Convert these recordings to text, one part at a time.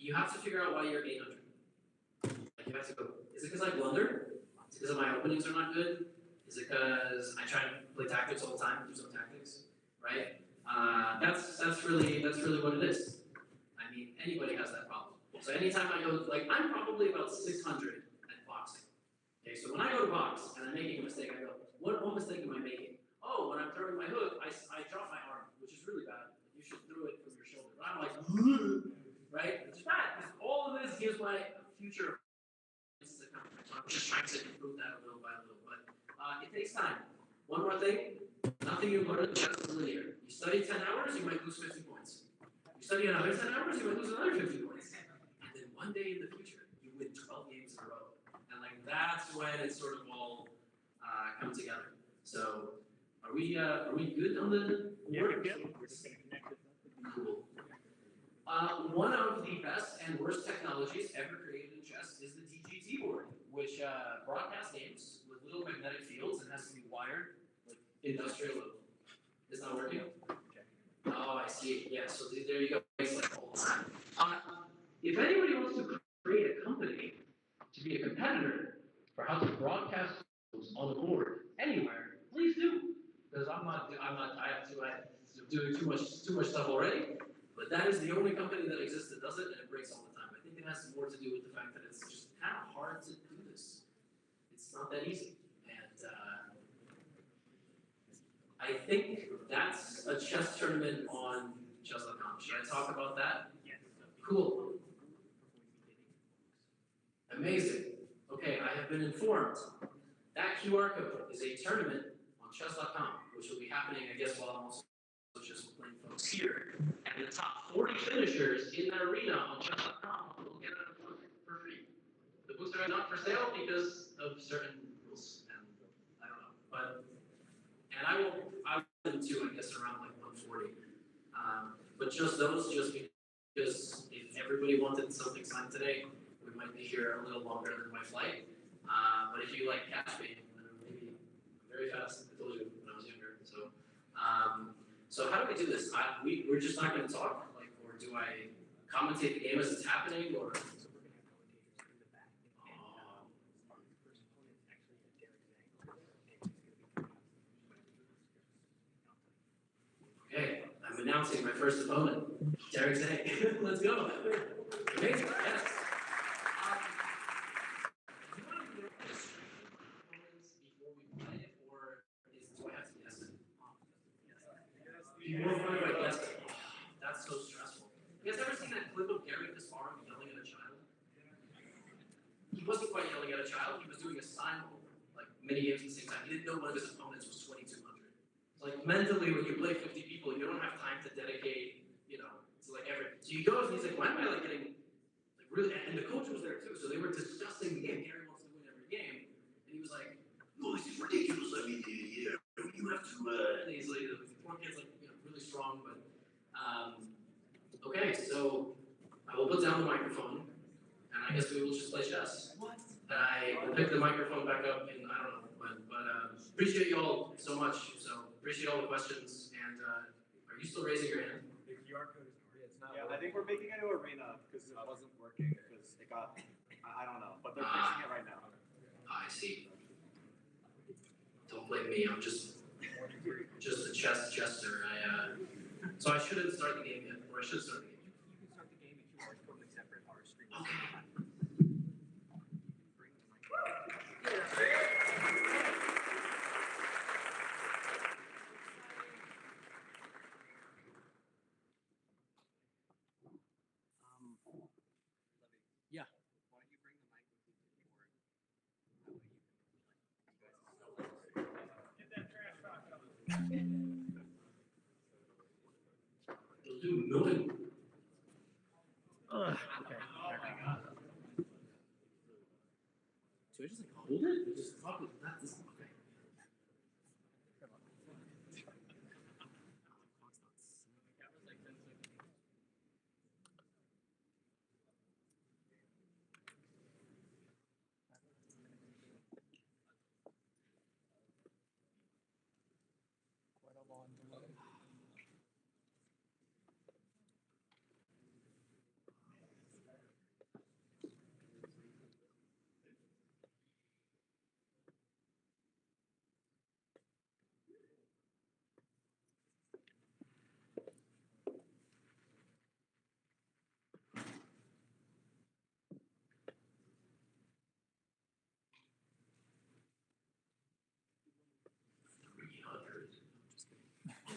you have to figure out why you're 800. Like you have to go, is it because I blunder? Is it because my openings are not good? Is it because I try to play tactics all the time? There's no tactics, right? That's really what it is. I mean, anybody has that problem. So anytime I go, like I'm probably about 600 at boxing. Okay, so when I go to box and I'm making a mistake, I go, what mistake am I making? Oh, when I'm throwing my hook, I drop my arm, which is really bad. You should throw it from your shoulder. But I'm like, right? Which is bad because all of this gives my future. I'm just trying to improve that a little by little, but it takes time. One more thing, nothing you learn in chess is linear. You study 10 hours, you might lose 50 points. You study another 10 hours, you might lose another 50 points. And then one day in the future, you win 12 games in a row. And like that's when it sort of all comes together. So are we good on the work? Yeah, we're just gonna connect it. Cool. One of the best and worst technologies ever created in chess is the DGT board, which broadcasts games with little magnetic fields and has to be wired like industrial level. It's not working? Oh, I see. Yeah, so there you go. It's like all the time. If anybody wants to create a company to be a competitor for how to broadcast on the board anywhere, please do. Because I have to do too much stuff already. But that is the only company that exists that does it, and it breaks all the time. I think it has more to do with the fact that it's just kind of hard to do this. It's not that easy. And I think that's a chess tournament on chess.com. Should I talk about that? Yes. Cool. Amazing. Okay, I have been informed. That QR code is a tournament on chess.com, which will be happening, I guess, while I'm also just playing folks here. And the top 40 finishers in that arena on chess.com will get a book for free. The books are not for sale because of certain rules, and I don't know. And I will them too, I guess, around like 140. But just those, just because if everybody wanted something signed today, we might be here a little longer than my flight. But if you like catch me, maybe I'm very fast. I told you when I was younger. So how do we do this? We're just not going to talk, like, or do I commentate the game as it's happening, or? Okay, I'm announcing my first opponent, Derek Zhang. Let's go. Amazing, yes. Do you want to know the opponents before we play, or do I have to guess it? You more fun if I guess it. That's so stressful. You guys ever seen that clip of Gary Kasparov yelling at a child? He wasn't quite yelling at a child. He was doing a sign like many games at the same time. He didn't know one of his opponents was 2,200. Like mentally, when you play 50 people, you don't have time to dedicate, to like every. So he goes and he's like, why am I like getting like really? And the coach was there too, so they were discussing the game. Gary wants to win every game, and he was like, no, this is ridiculous. I mean, you have to. And he's like, the poor kid's like, really strong, but okay. So I will put down the microphone, and I guess we will just play chess. What? And I will pick the microphone back up, and I don't know, but appreciate you all so much. So. Appreciate all the questions, and are you still raising your hand? The QR code is it's not. Yeah, I think we're making it to arena because it wasn't working because it got. I don't know, but they're fixing it right now. I see. Don't blame me. I'm just a chess jester. So I shouldn't start the game yet, or I should start the game. You can start the game if you want totally separate our stream. Okay. Yeah. Why don't you bring the mic with you to the board? That way you can Get that trash talk coming. It'll do nothing. Okay. So I just like hold it? Just talk with that. This okay.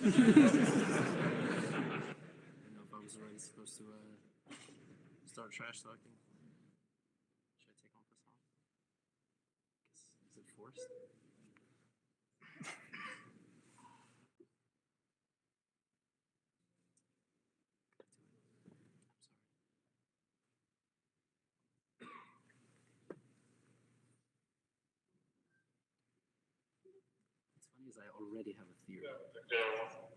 know if I was already supposed to start trash talking. Should I take on this on? Is it forced? What's funny is I already have a theory about your elo.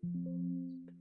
God,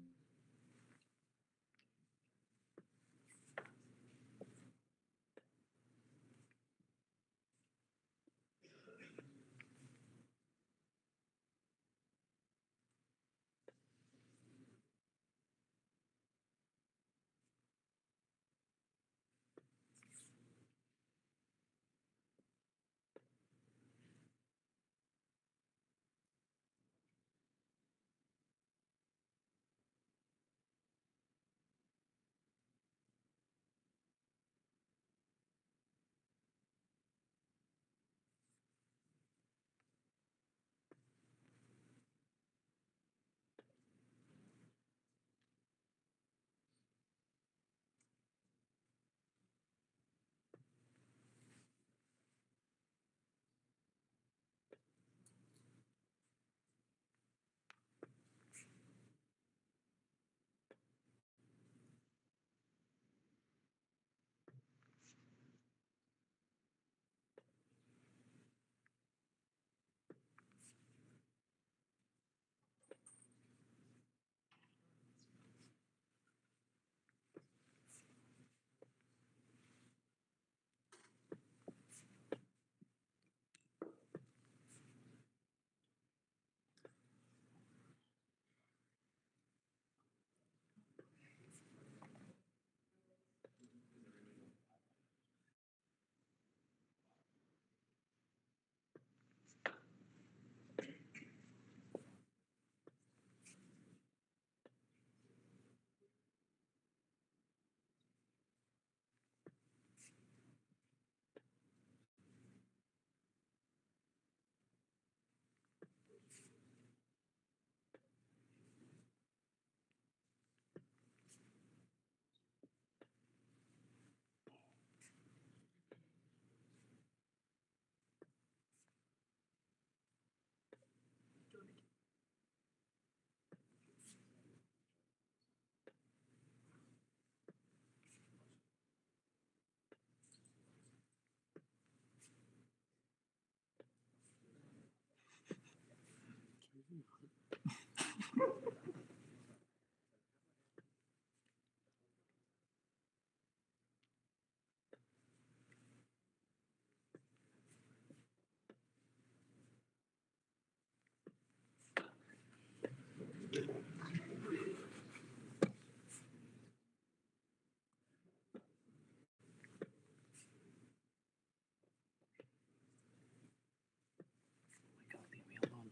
leave me alone.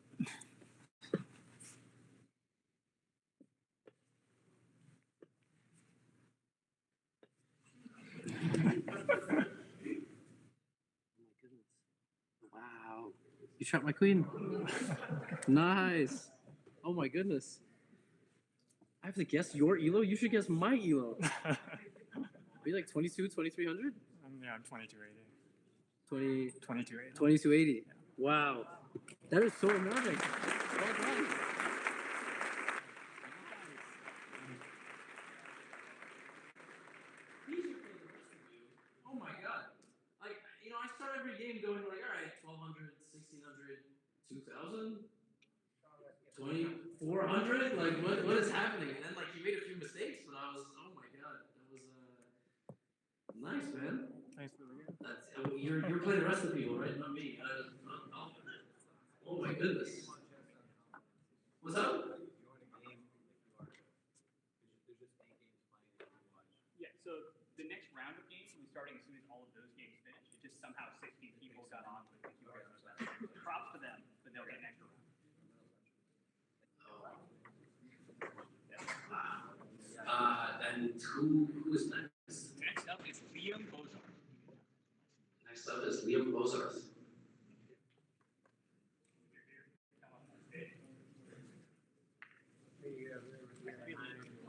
Oh my goodness. Wow. You shot my queen. Nice. Oh my goodness. I have to guess your elo? You should guess my elo. Are you like 22, 2300? Yeah, I'm 2280. 20, 2280. 2280. Wow. That is so amazing. Well done. Oh my god. Like, I start every game going like, all right, 1200, 1600, 2000, 2400. Like, what is happening? And then, like, you made a few mistakes, but I was, oh my god. That was nice, man. Thanks for the game. That's, you're playing the rest of the people, right? Not me. Oh my goodness. What's up? Yeah, so the next round of games will be starting as soon as all of those games finish. It just somehow 16 people got on with the keyboards. Props to them, but they'll get an extra round. Then who is next? Next up is Liam Bozart. Next up is Liam Bozarth.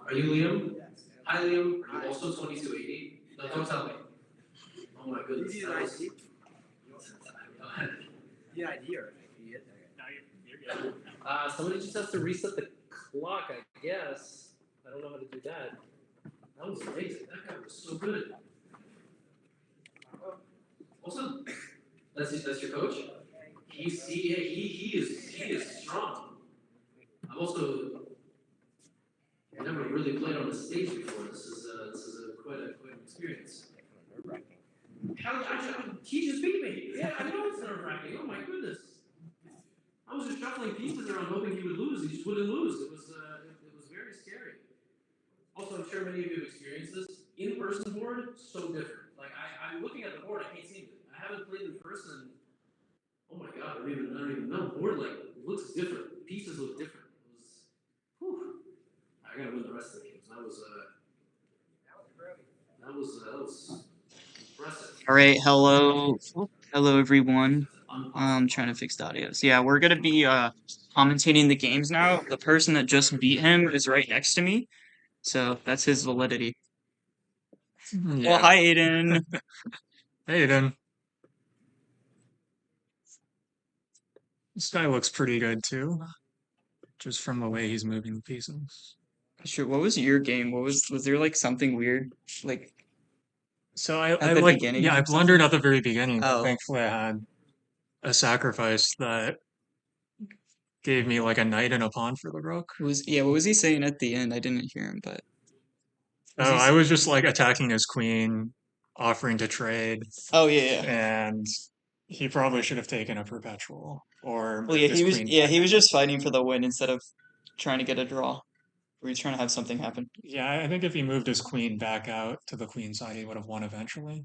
Are you Liam? Yes. Hi Liam. Are you also 2280? No, don't tell me. Oh my goodness. You need that an was- ID? Go ahead. You need an ID or you get Now you're good. Somebody just has to reset the clock, I guess. I don't know how to do that. That was amazing. That guy was so good. Awesome. That's your coach? He is strong. I'm also really played on a stage before. This is quite an experience. He just beat me. Yeah, I know it's nerve-wracking. Oh my goodness. I was just shuffling pieces around hoping he would lose. He just wouldn't lose. It was very scary. Also, I'm sure many of you have experienced this. In-person board, so different. Like I'm looking at the board, I can't see it. I haven't played in person. Oh my god, I don't even know. Board like looks different. Pieces look different. It was, whew. I gotta win the rest of the games. That was impressive. All right, hello everyone. I'm trying to fix the audio. So yeah, we're gonna be commentating the games now. The person that just beat him is right next to me, so that's his validity. Well, hi Aiden. Hey, Aiden. This guy looks pretty good too, just from the way he's moving the pieces. Sure. What was your game? Was there like something weird? Like So at the beginning I or blundered something? at the very beginning, but Oh. thankfully I had a sacrifice that gave me like a knight and a pawn for the rook. What was he saying at the end? I didn't hear him, but Oh, I was just like attacking his queen, offering to trade, oh yeah. and he probably should have taken a perpetual or Well, yeah, his queen. he was just fighting for the win instead of trying to get a draw. Or he's trying to have something happen. Yeah, I think if he moved his queen back out to the queen side, he would have won eventually.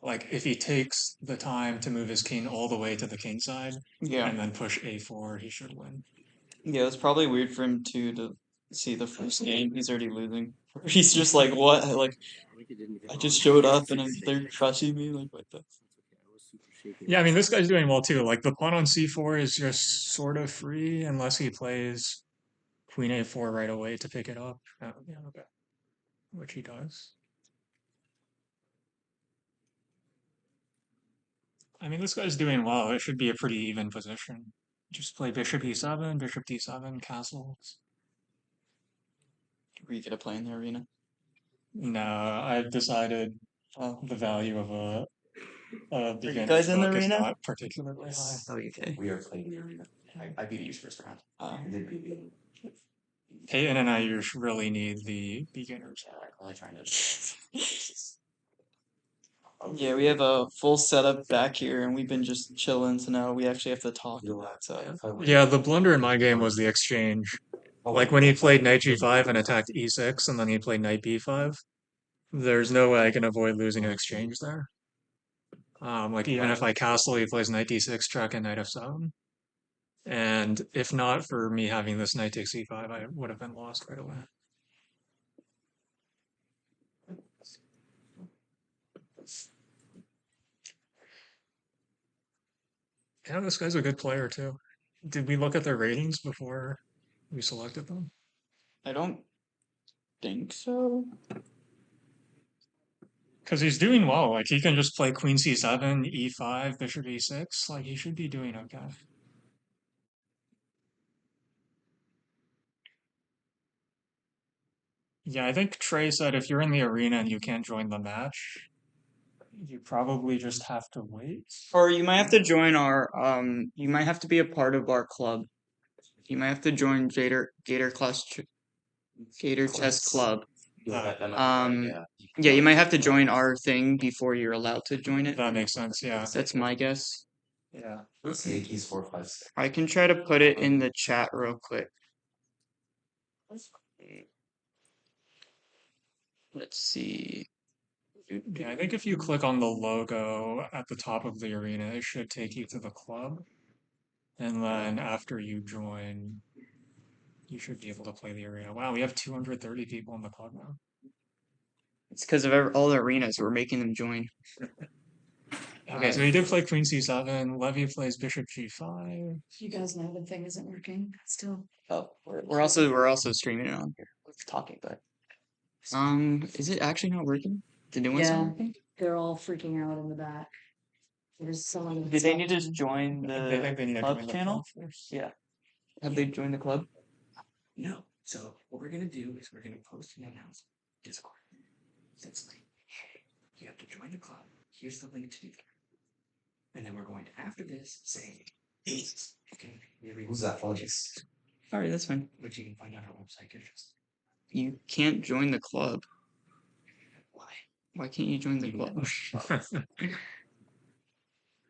Like if he takes the time to move his king all the way to the king side Yeah. and then push a4, he should win. Yeah, it's probably weird for him to see the first game. He's already losing. He's just like, what? Like, I just showed up and they're crushing me. Like, what the? Yeah, I mean this guy's doing well too. Like the pawn on c4 is just sort of free unless he plays queen a4 right away to pick it up. Oh, yeah, okay. Which he does. I mean, this guy's doing well. It should be a pretty even position. Just play bishop e7, bishop d7, castles. Were you gonna play in the arena? No, I've decided the value of a beginner's guys in the book is arena? not particularly high. Oh, okay. We are playing the arena. I beat you first round. You did beat me. Peyton and I just really need the beginners. Yeah, I'm only trying to. Yeah, we have a full setup back here, and we've been just chilling. So now we actually have to talk a lot. So Yeah, the blunder in my game was the exchange. Like when he played knight g5 and attacked e6, and then he played knight b5. There's no way I can avoid losing an exchange there. Like even if I castle, he plays knight d6, check, and knight f7. And if not for me having this knight takes e5, I would have been lost right away. Yeah, this guy's a good player too. Did we look at their ratings before we selected them? I don't think so. Because he's doing well. Like he can just play queen c7, e5, bishop e6. Like he should be doing okay. Yeah, I think Trey said if you're in the arena and you can't join the match, you probably just have to wait. Or you might have to join our you might have to be a part of our club. You might have to join Gator Chess Club. Yeah, you might have to join our thing before you're allowed to join it. That makes sense, yeah. That's my guess. Yeah. Yankees 4, 5, 6. I can try to put it in the chat real quick. Let's see. Yeah, I think if you click on the logo at the top of the arena, it should take you to the club. And then after you join, you should be able to play the arena. Wow, we have 230 people in the club now. It's because of all the arenas. We're making them join. Okay, so he did play queen c7. Levy plays bishop g5. You guys know the thing isn't working still. Oh, we're also streaming it on here. We're talking, but is it actually not working? The new one's Yeah. not working? They're all freaking out in the back. There's someone. Did they need to just join They think they need the to club join the channel? club first. Yeah. Have they joined the club? No. So what we're gonna do is we're gonna post an announcement on Discord. That's like, hey, you have to join the club. Here's the link to do that. And then we're going to, after this, say, okay, who's that? Apologies. Alright, that's fine. Which you can find on our website. Just You can't join the club. Why? Why can't you join the You club?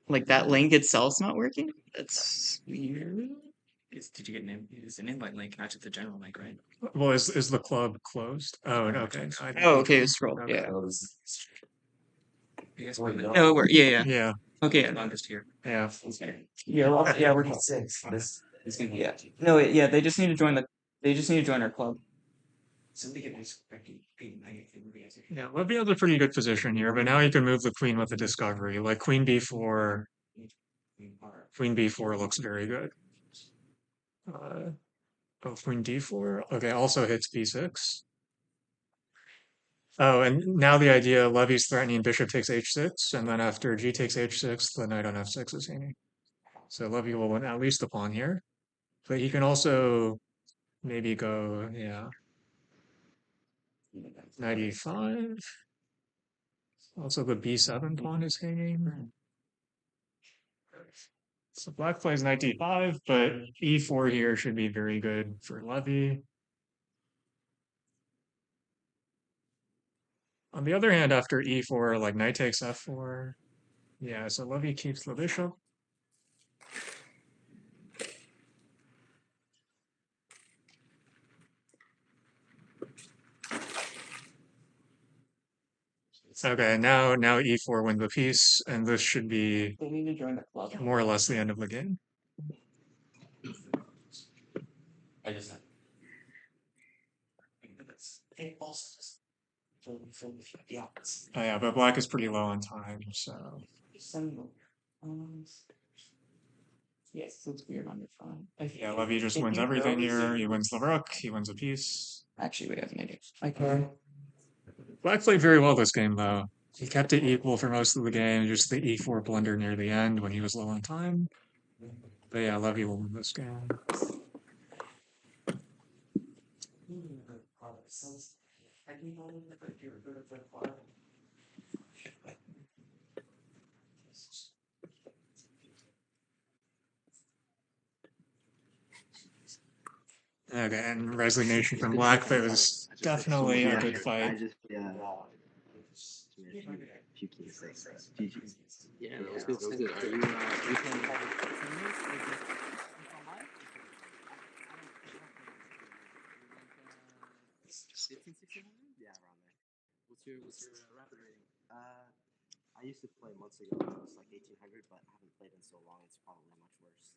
Like that link itself's not working? That's Weird. Did you get it's an invite link, not just the general link, right? Well, is the club closed? Oh, okay. oh, okay. Scroll. Okay. Yeah. I guess we're in No, we're yeah. Yeah, Okay. the longest here. yeah. Yeah. Well, yeah. We're Six. This gonna be yeah. No. Yeah. They just need to join the. They just need to join our club. somebody get nice. Yeah, Libya has a pretty good position here, but now you can move the queen with the discovery. Like queen b4, queen b4 looks very good. Oh, queen d4. Okay, also hits b6. Oh, and now the idea, Levy's threatening bishop takes h6, and then after g takes h6, the knight on f6 is hanging. So Levy will win at least the pawn here. But he can also maybe go, yeah, knight e5. Also the b7 pawn is hanging. So black plays knight d5, but e4 here should be very good for Levy. On the other hand, after e4, like knight takes f4. Yeah, so Levy keeps the bishop. Okay, now e4 wins the piece, and this should be They need to join the club. more or less the end of the game. I just it also just the opposite. Oh yeah, but black is pretty low on time, so Yes, it's weird on your phone. yeah, Levy just If wins you everything go- here. He wins the rook, he wins a piece. Actually, we have an idea. Okay. Black played very well this game though. He kept it equal for most of the game, just the e4 blunder near the end when he was low on time. But yeah, Levy will win this game. Okay, and resignation from Black, but it was definitely a good I fight. just few keys like GG. Yeah, that was good. That was good. Are you playing Yeah, around there. What's your rapid rating? I used to play months ago. It was like 1800, but I haven't played in so long. It's probably much worse.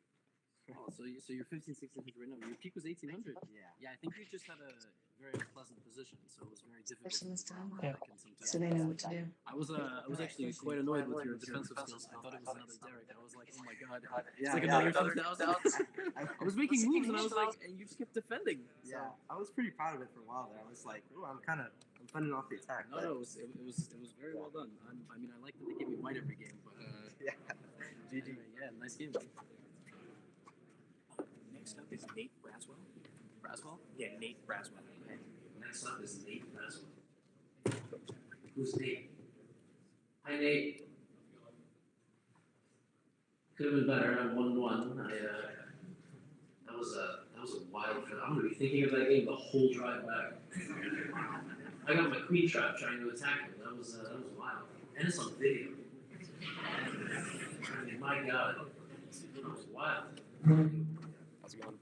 Oh, so you're 1600 right now. Your peak was 1800. Yeah. Yeah, I think you just had a very unpleasant position, so it was very difficult. Person this time. to like, and sometimes- So they know what to do. I was actually quite annoyed with your defensive skills. I thought it was another Derek. I was like, oh my god, it's like another 2000. I was making moves and I was like, and you just kept defending. So. Yeah, I was pretty proud of it for a while there. I was like, oh, I'm fending off the attack. No, it was very well done. I mean, I like that they gave me white every game, but Yeah. GG. yeah, nice game. Next up is Nate Braswell. Braswell? Yeah, Nate Braswell. Next up is Nate Braswell. Who's Nate? Hi, Nate. Could have been better. I'm 1-1. That was a wild. I'm gonna be thinking of that game the whole drive back. I got my queen trap trying to attack him. That was wild, and it's on video. I mean, my God, that was wild. How's it going?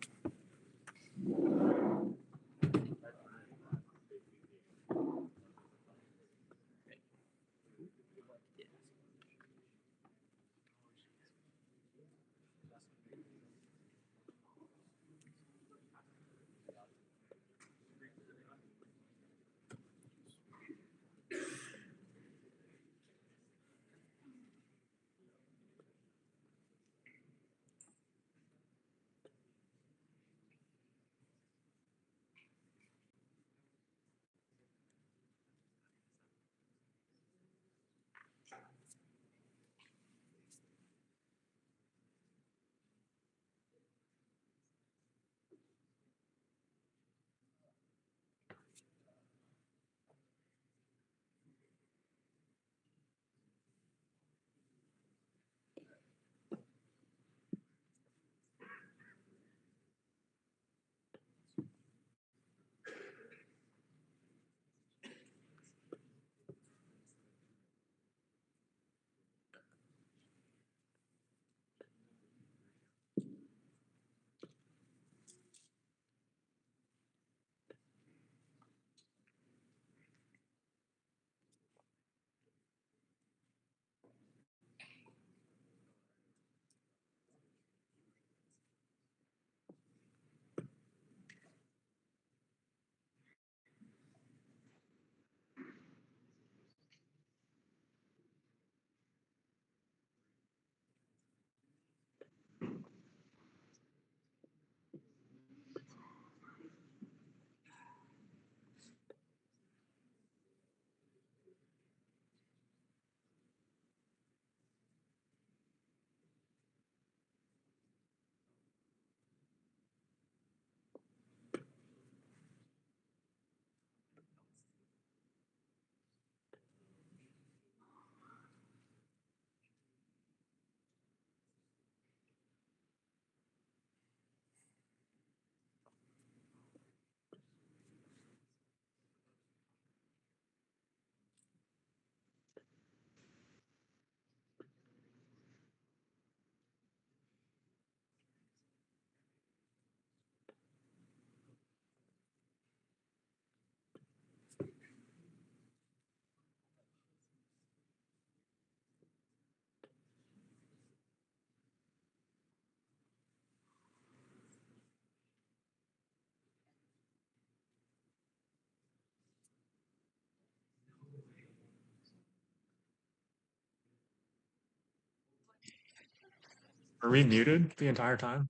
Are we muted the entire time?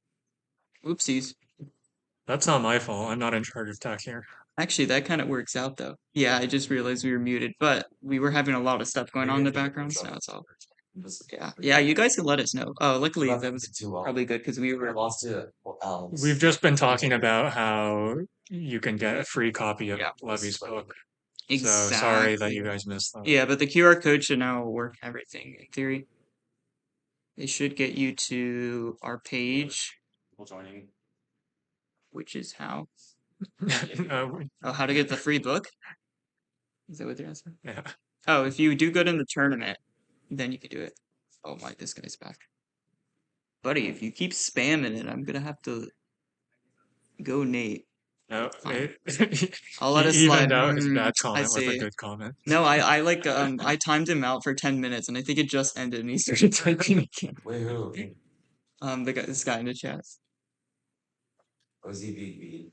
Oopsies. That's not my fault. I'm not in charge of tech here. Actually, that kind of works out though. Yeah, I just realized we were muted, but we were having a lot of stuff going on in the background, so now it's all. Yeah, yeah. You guys can let us know. Oh, luckily that was probably good because we were. We've just been talking about how you can get a free copy of Yeah. Levy's book. Exactly. So sorry that you guys missed that. Yeah, but the QR code should now work everything in theory. It should get you to our page, which is how. Oh, how to get the free book? Is that what they're asking? Yeah. Oh, if you do good in the tournament, then you can do it. Oh my, this guy's back. Buddy, if you keep spamming it, I'm gonna have to go Nate. No, Fine. it, I'll let it he slide. evened out his bad I comment with a see. good comment. No, I like I timed him out for 10 minutes and I think it just ended and he started typing again. Wait, who? This guy in the chat. Was he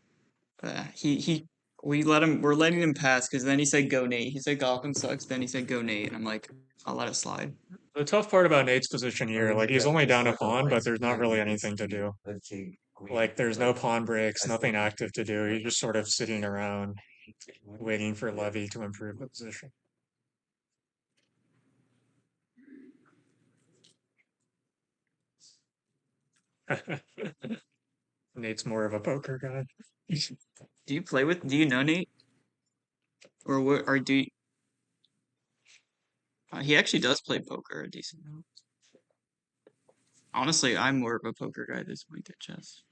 We're letting him pass because then he said go Nate. He said Gotham sucks, then he said go Nate, and I'm like, I'll let it slide. The tough part about Nate's position here, like he's only down a pawn, but there's not really anything to do. Like there's no pawn breaks, nothing active to do. He's just sort of sitting around waiting for Levy to improve the position. Nate's more of a poker guy. Do you know Nate? Or what, or do you, he actually does play poker a decent amount. Honestly, I'm more of a poker guy at this point at chess.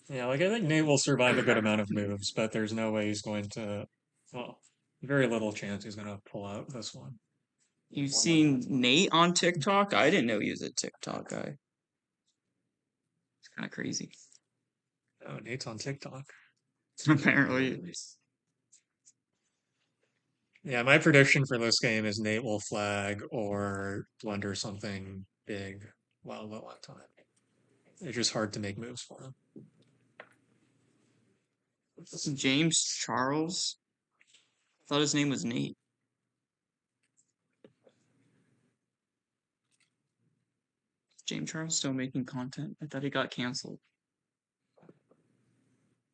Yeah, like I think Nate will survive a good amount of moves, but there's no way he's going to, well, very little chance he's going to pull out this one. You've seen Nate on TikTok? I didn't know he was a TikTok guy. It's kind of crazy. Oh, Nate's on TikTok. Apparently. Yeah, my prediction for this game is Nate will flag or blunder something big while low on time. It's just hard to make moves for him. James Charles? I thought his name was Nate. Is James Charles still making content? I thought he got canceled.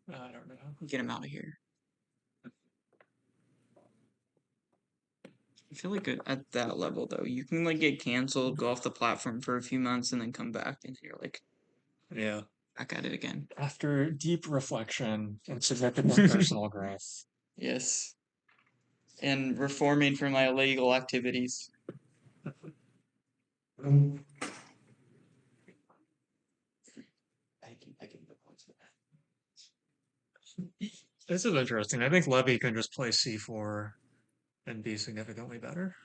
I don't know. Get him out of here. I feel like at that level though, you can like get canceled, go off the platform for a few months, and then come back, and you're like, yeah, back at it again. After deep reflection and significant personal growth. Yes. And reforming from my illegal activities. This is interesting. I think Levy can just play c4 and be significantly better.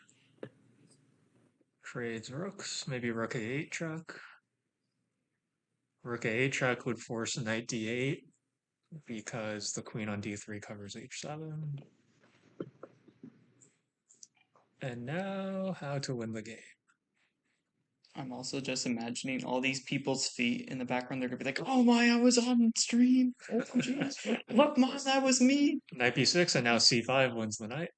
Trades rooks, maybe rook a8 check. Rook a8 check would force knight d8 because the queen on d3 covers h7. And now, how to win the game. I'm also just imagining all these people's feet in the background. They're gonna be like, "Oh my, I was on stream. Oh jeez, look, mom, that was me." Knight b6, and now c5 wins the knight.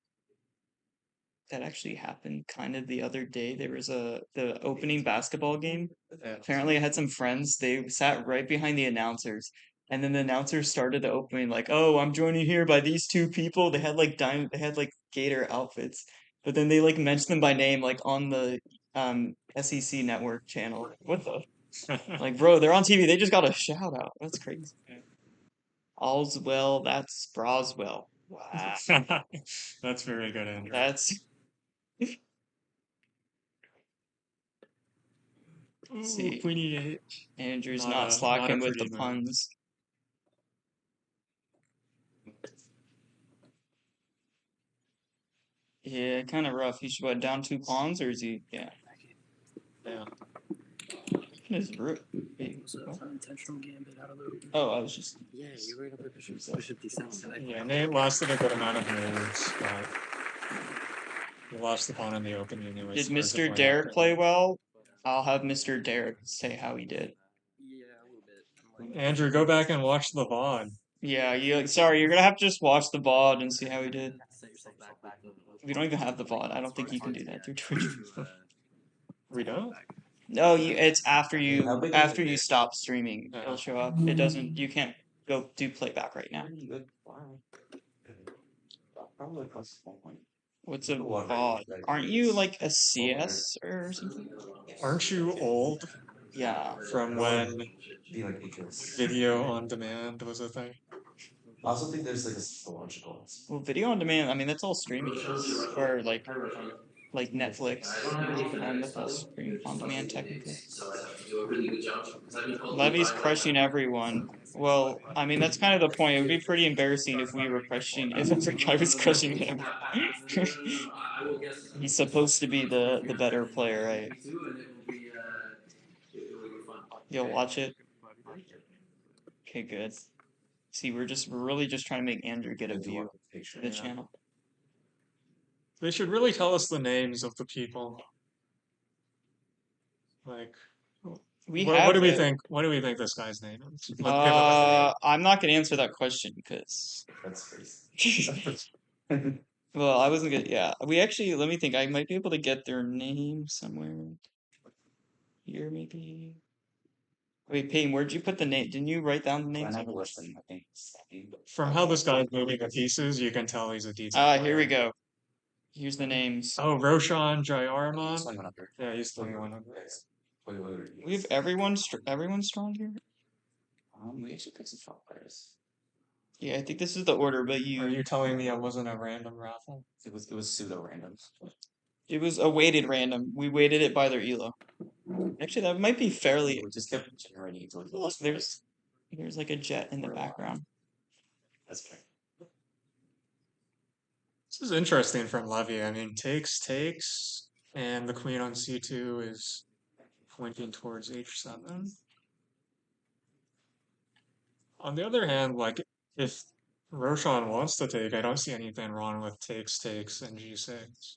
That actually happened kind of the other day. There was the opening basketball game. Apparently, I had some friends. They sat right behind the announcers, and then the announcers started the opening like, "Oh, I'm joining here by these two people." They had like gator outfits, but then they like mentioned them by name like on the SEC network channel. What the? Like, bro, they're on TV. They just got a shout out. That's crazy. All's well. That's Broswell. Wow. That's very good, Andrew. That's. See, Queen e8. Andrew's not slacking with the move. puns. Yeah, kind of rough. He's what, down 2 pawns, or is he? Yeah. Yeah. His rook. Unintentional gambit out of the. Oh, I was just. Yeah, you were gonna play bishop d7. Yeah, Nate lasted a good amount of moves, but he lost the pawn in the opening anyway. Did Mr. Derek play well? I'll have Mr. Derek say how he did. Yeah, a little bit. Andrew, go back and watch the VOD. Yeah, sorry, you're gonna have to just watch the VOD and see how he did. Set yourself back with the We don't even have the VOD. I don't think you can do that through Twitch. We don't? No, it's after you stop streaming, it'll show up. It doesn't. You can't go do playback right now. What's a VOD? Aren't you like a CS or something? Aren't you old Yeah. from when video on demand was a thing? I also think there's like a psychological. Well, video on demand. I mean, that's all streaming or like Netflix. And that's all stream on demand technically. So I have to do a really good job because I've been told Levy's crushing everyone. Well, I mean, that's kind of the point. It would be pretty embarrassing if we were crushing, if every guy was crushing him. I will guess. He's supposed to be the better player, right? And it will be fun. You'll watch it? Okay, good. See, we're really just trying to make Andrew get a view to the channel. They should really tell us the names of the people. Like, what do we think? What do we think this guy's name is? I'm not gonna answer that question because That's crazy. well, I wasn't gonna. Yeah, we actually. Let me think. I might be able to get their name somewhere here, maybe. Wait, Payne, where'd you put the name? Didn't you write down the names? From how this guy's moving the pieces, you can tell he's a decent player. Here we go. Here's the names. Oh, Roshan Jayarman. Yeah, he's 2100. We have everyone strong here. We actually picked some strong players. Yeah, I think this is the order, but Are you telling me it wasn't a random raffle? It was pseudo random. It was a weighted random. We weighted it by their elo. Actually, that might be fairly. We just kept generating until There's like a jet in the background. That's fair. This is interesting from Levy. I mean, takes, and the queen on c2 is pointing towards h7. On the other hand, like, if Roshan wants to take, I don't see anything wrong with takes, and g6.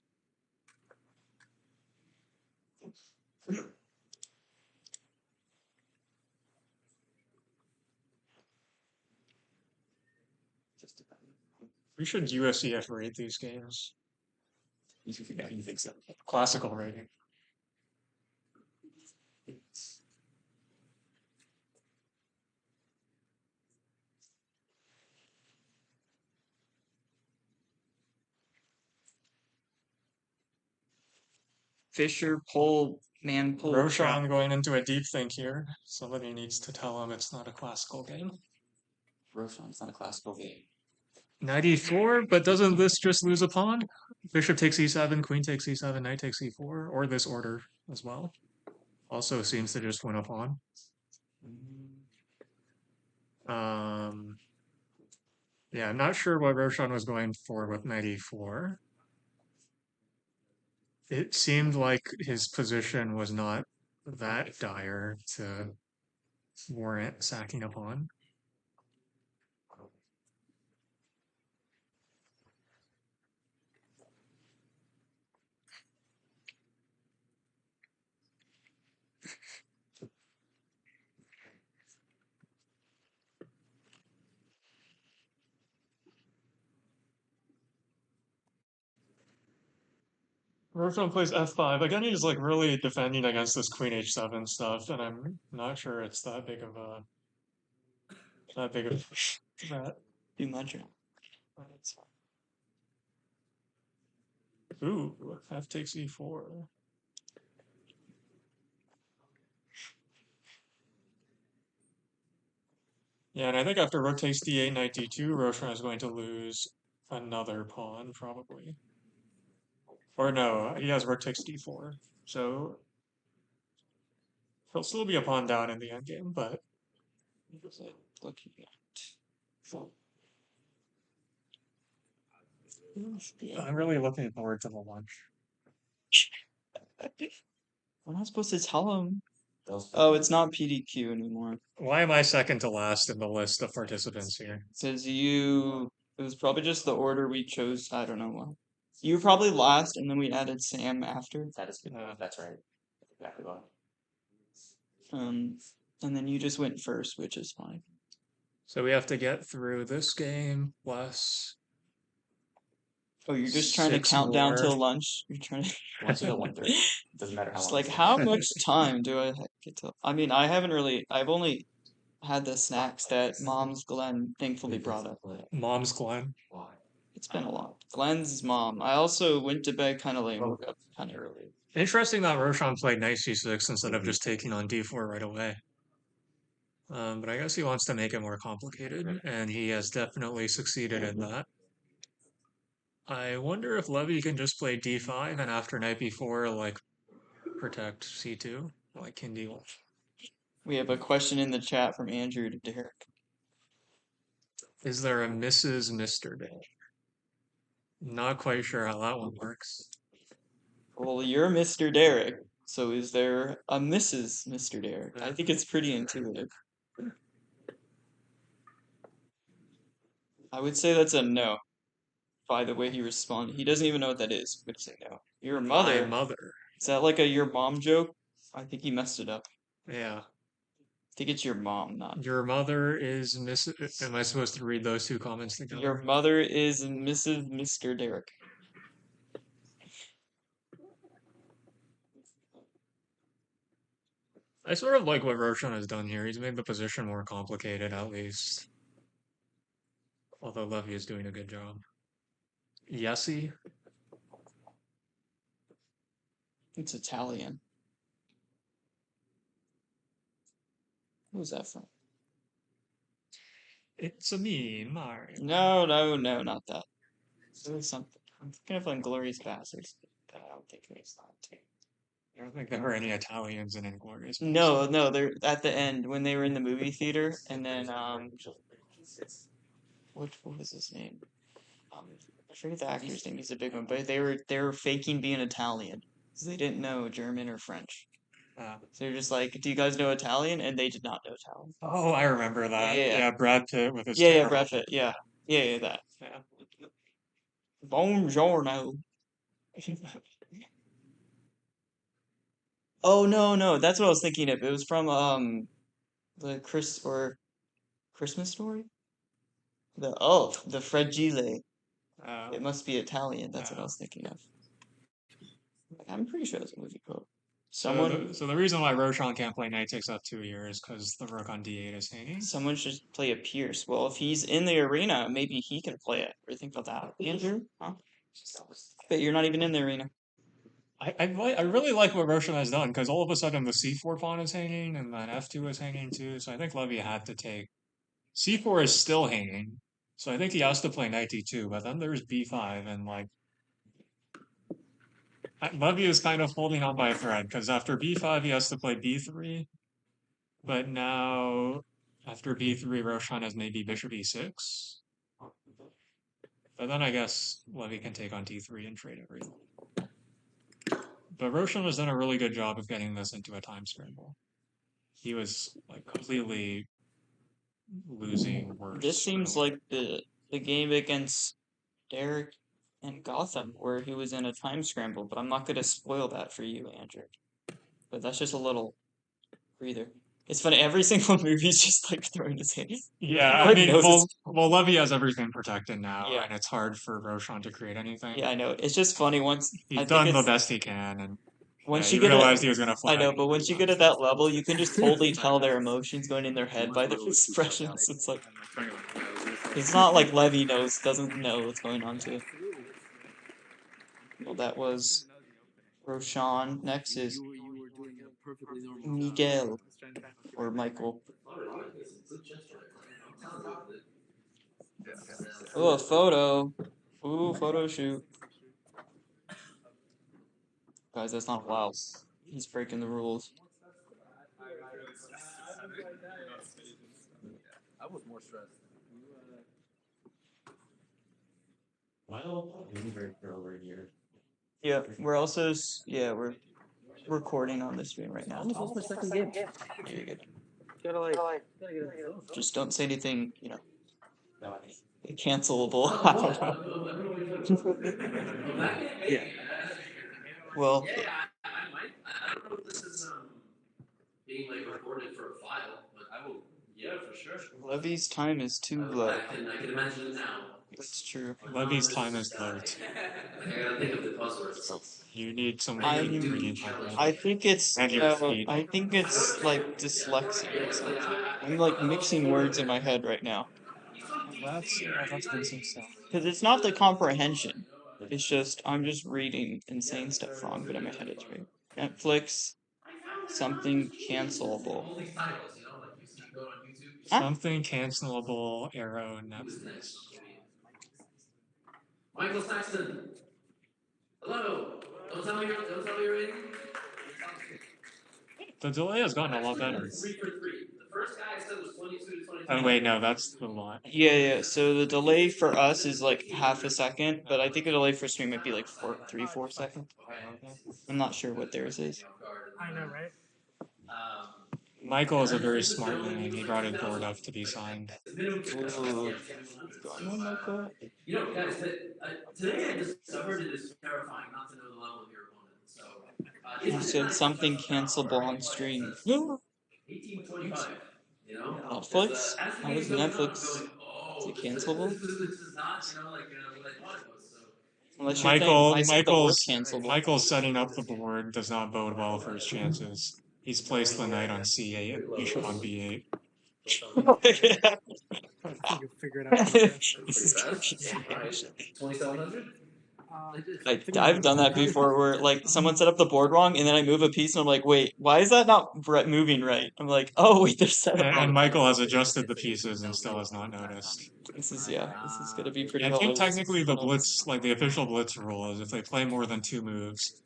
We should USEF rate these games. You think so? Classical rating. Fisher pull Roshan going into a deep think here. Somebody needs to tell him it's not a classical game. Roshan's not a classical game. Knight e4, but doesn't this just lose a pawn? Bishop takes e7, queen takes e7, knight takes e4, or this order as well. Also seems to just win a pawn. Yeah, I'm not sure what Roshan was going for with knight e4. It seemed like his position was not that dire to warrant sacking a pawn. Roshan plays f5. Again, he's like really defending against this queen h7 stuff, and I'm not sure it's that big of a threat. Too much. Ooh, f takes e4. Yeah, and I think after rook takes d8, knight d2, Roshan is going to lose another pawn, probably. Or no, he has rook takes d4. So he'll still be a pawn down in the endgame, but Looking at. I'm really looking forward to the lunch. We're not supposed to tell him. Oh, it's not PDQ anymore. Why am I second to last in the list of participants here? Says it was probably just the order we chose. I don't know why. You were probably last, and then we added Sam after. That is good. That's right. Exactly what. And then you just went first, which is fine. So we have to get through this game plus Oh, you're just trying to 6 count down till more. lunch? You're trying to. Once you hit 130, it doesn't matter how Just long. like, it how takes. much time do I get to? I mean, I haven't really. I've only had the snacks that Mom's Glenn thankfully brought up. Mom's Glenn. Why? It's been a lot. Glenn's mom. I also went to bed kind of late and woke up kind of early. Interesting that Roshan played knight c6 instead of just taking on d4 right away. But I guess he wants to make it more complicated, and he has definitely succeeded in that. I wonder if Levy can just play d5 and after knight b4, like, protect c2, like king d1. We have a question in the chat from Andrew to Derek. Is there a Mrs. Mr. Day? Not quite sure how that one works. Well, you're Mr. Derek, so is there a Mrs. Mr. Derek? I think it's pretty intuitive. I would say that's a no. By the way he responded, he doesn't even know what that is. I'm gonna say no. Your mother. My mother. Is that like a your mom joke? I think he messed it up. Yeah. I think it's your mom, not Your mother is Mrs. Am I supposed to read those two comments together? your mother is Mrs. Mr. Derek. I sort of like what Roshan has done here. He's made the position more complicated, at least. Although Levy is doing a good job. Yessie? It's Italian. Who's that from? It's a me, Mario. No, not that. So it's something. I'm thinking of Inglorious Bastards. But I don't think it's that. I don't think there were any Italians in Inglourious. No, they're at the end when they were in the movie theater, and then what was his name? I forget the actor's name. He's a big one, but they were faking being Italian because they didn't know German or French. So they're just like, "Do you guys know Italian?" And they did not know Italian. Oh, I remember that. Yeah. Yeah, Brad Pitt with his Yeah, terrible- Brad Pitt. Yeah, that. Yeah. Buongiorno. Oh no, that's what I was thinking of. It was from the Christmas Story. The Fred Gile. It must be Italian. That's what I was thinking of. I'm pretty sure that's a movie quote. So the reason why Roshan can't play knight takes up 2 years because the rook on d8 is hanging. Someone should play a Pierce. Well, if he's in the arena, maybe he can play it. What do you think about that, Andrew? Huh? But you're not even in the arena. I really like what Roshan has done because all of a sudden the c4 pawn is hanging and then f2 is hanging too. So I think Levy had to take c4 is still hanging. So I think he has to play knight d2. But then there's b5 and like Levy is kind of holding on by a thread because after b5 he has to play b3. But now after b3 Roshan has maybe bishop e6. But then I guess Levy can take on d3 and trade everything. But Roshan has done a really good job of getting this into a time scramble. He was like completely losing worse. This seems like the game against Derek and Gotham where he was in a time scramble, but I'm not going to spoil that for you, Andrew. But that's just a little breather. It's funny, every single movie's just like throwing his hand. Yeah, I mean, well, Levy has everything protected now, Yeah. and it's hard for Roshan to create anything. Yeah, I know. It's just funny once He's done the best he can, and once he you get realized he was gonna fly. I know, but once you get at that level, you can just totally tell their emotions going in their head by their expressions. It's like it's not like Levy doesn't know what's going on too. Well, that was Roshan. Next is Miguel or Michael. Oh, a photo. Ooh, photo shoot. Guys, that's not allowed. He's breaking the rules. I was more stressed. Well, we're over here. Yeah, we're also we're recording on the stream right now. Almost lost my second game. You're good. Gotta Just don't say anything, No, cancelable. Yeah. Well, Yeah, I might. I don't know if this is being like recorded for a file, but I will. Yeah, for sure. Levy's time is too low. I can imagine it now. That's true. Levy's time is low. I gotta think of the puzzlers. You need some I'm- reading time. I think it's And your feet. I think it's like dyslexia or something. I'm like mixing words in my head right now. That's decent stuff. Because it's not the comprehension. It's just I'm just reading and saying stuff wrong, but in my head it's right. Netflix, something cancelable. All these titles, you know, like you see go on YouTube. Huh? Something cancelable, Arrow, Netflix. Michael Saxton. Hello. Don't tell me you're waiting. The delay has gotten a lot better. 3 for 3. The first guy I said was 22 to 22. Oh wait, no, that's the line. Yeah. So the delay for us is like half a second, but I think the delay for stream might be like 4 seconds. I'm not sure what theirs is. I know, right? Michael is a very smart man. He brought his board up to be signed. Ooh. What's going on, Michael? You know, guys, today I discovered it is terrifying not to know the level of your opponent. So, You said something cancelable on stream. 1825. You know, Netflix? How is Netflix? Is oh, it cancelable? This is not, you know, like what I thought it was. So. Unless you're saying I said the word cancelable. Michael's setting up the board does not bode well for his chances. He's placed the knight on c8 and bishop on b8. You'll figure it out. Pretty fast. 2700? I've done that before where like someone set up the board wrong and then I move a piece and I'm like, wait, why is that not moving right? I'm like, oh wait, there's set up And wrong. Michael has adjusted the pieces and still has not noticed. This is gonna be pretty I think hilarious. technically the Blitz, like the official Blitz rule is if they play more than 2 moves.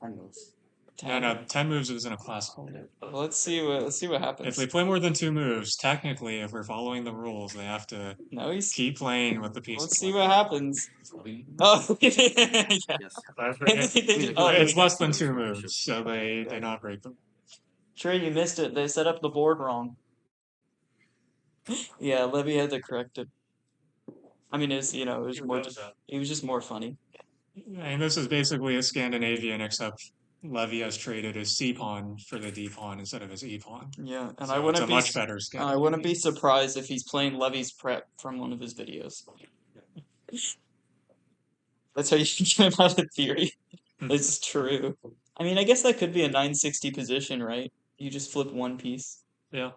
No, 10 moves isn't a classical. Well, let's see what happens. If they play more than 2 moves, technically, if we're following the rules, they have to No, he's keep playing with the pieces. let's see what happens. Oh, yeah. Yes. It's less than 2 moves, so they not break them. Trey, you missed it. They set up the board wrong. Yeah, Levy had to correct it. I mean, it was just more funny. And this is basically a Scandinavian, except Levy has traded his C pawn for the D pawn instead of his E pawn. Yeah, and So I it's wouldn't a be much better I wouldn't be Scandinavian. surprised if he's playing Levy's prep from one of his videos. That's how you can get out of theory. It's true. I mean, I guess that could be a 960 position, right? You just flip one piece. Yeah.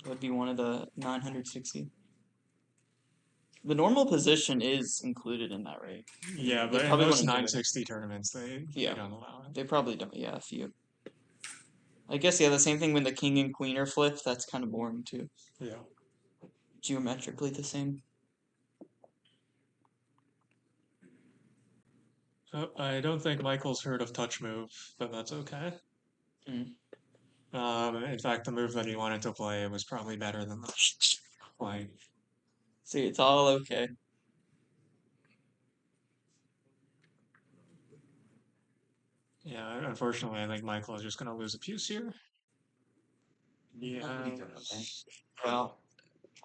That would be one of the 960. The normal position is included in that, right? Yeah, They but in probably most wouldn't do it. 960 tournaments, they don't allow it. They probably don't. Yeah, a few. I guess, yeah, the same thing when the king and queen are flipped. That's kind of boring, too. Yeah. Geometrically the same. So I don't think Michael's heard of touch move, but that's okay. In fact, the move that he wanted to play was probably better than the play. See, it's all okay. Yeah, unfortunately, I think Michael is just going to lose a piece here. Yeah. Well,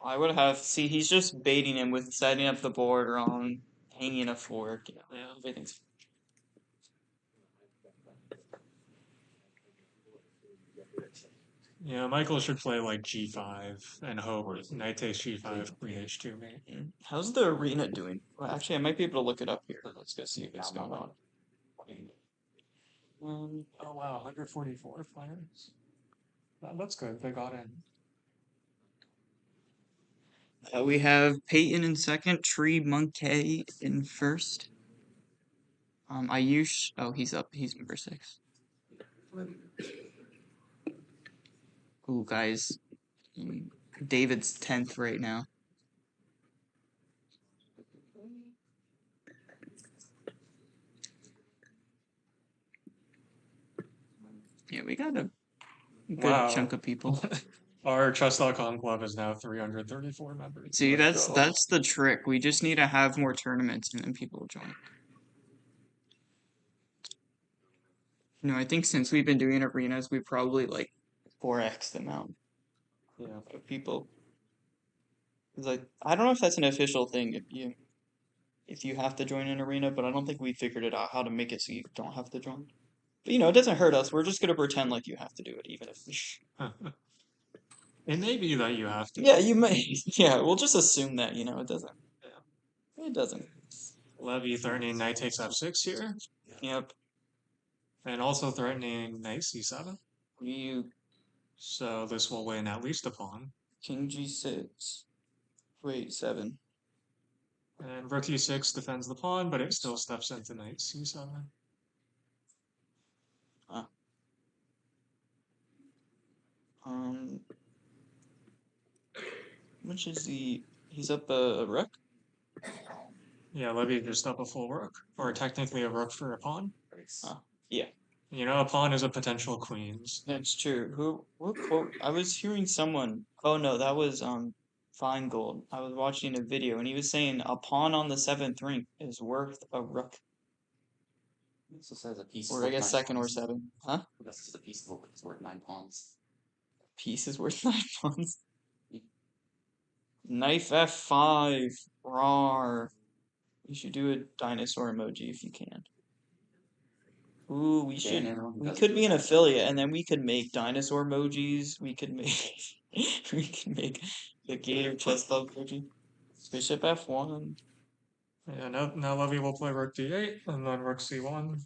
I would have. See, he's just baiting him with setting up the board wrong, hanging a fork. Yeah, everything's. Yeah, Michael should play like g5 and hope knight takes g5, queen h2 maybe. How's the arena doing? Well, actually, I might be able to look it up here. Let's go see what's going on. Oh wow, 144 players. That's good. They got in. We have Peyton in second, Tree Monkey in first. Ayush. Oh, he's up. He's number 6. Ooh, guys. David's 10th right now. Yeah, we got a good chunk of people. Our chess.com club is now 334 members. See, that's the trick. We just need to have more tournaments and then people will join. No, I think since we've been doing arenas, we probably like 4x the amount of people. Like, I don't know if that's an official thing if you have to join an arena, but I don't think we figured it out how to make it so you don't have to join. But it doesn't hurt us. We're just gonna pretend like you have to do it, even if. It may be that you have to. Yeah, you may. Yeah, we'll just assume that it doesn't. It doesn't. Levy threatening knight takes f6 here, Yep. and also threatening knight c7. You So this will win at least a pawn. king g6. Wait, 7. And rook e6 defends the pawn, but it still steps into knight c7. Which is he's up a rook? Yeah, Levy just up a full rook, or technically a rook for a pawn. Yeah. You know, a pawn is a potential queen's. That's true. What quote? I was hearing someone. Oh no, that was Feingold. I was watching a video and he was saying a pawn on the 7th rank is worth a rook. It also says a piece. Or I guess 2nd or 7. Huh? This is a piece of oak is worth 9 pawns. Piece is worth 9 pawns. Knife f5. Rawr. You should do a dinosaur emoji if you can. Ooh, we could be an affiliate, and then we could make dinosaur emojis. We could make the Gator chess club emoji. Bishop f1. Yeah, now Levy will play rook d8 and then rook c1.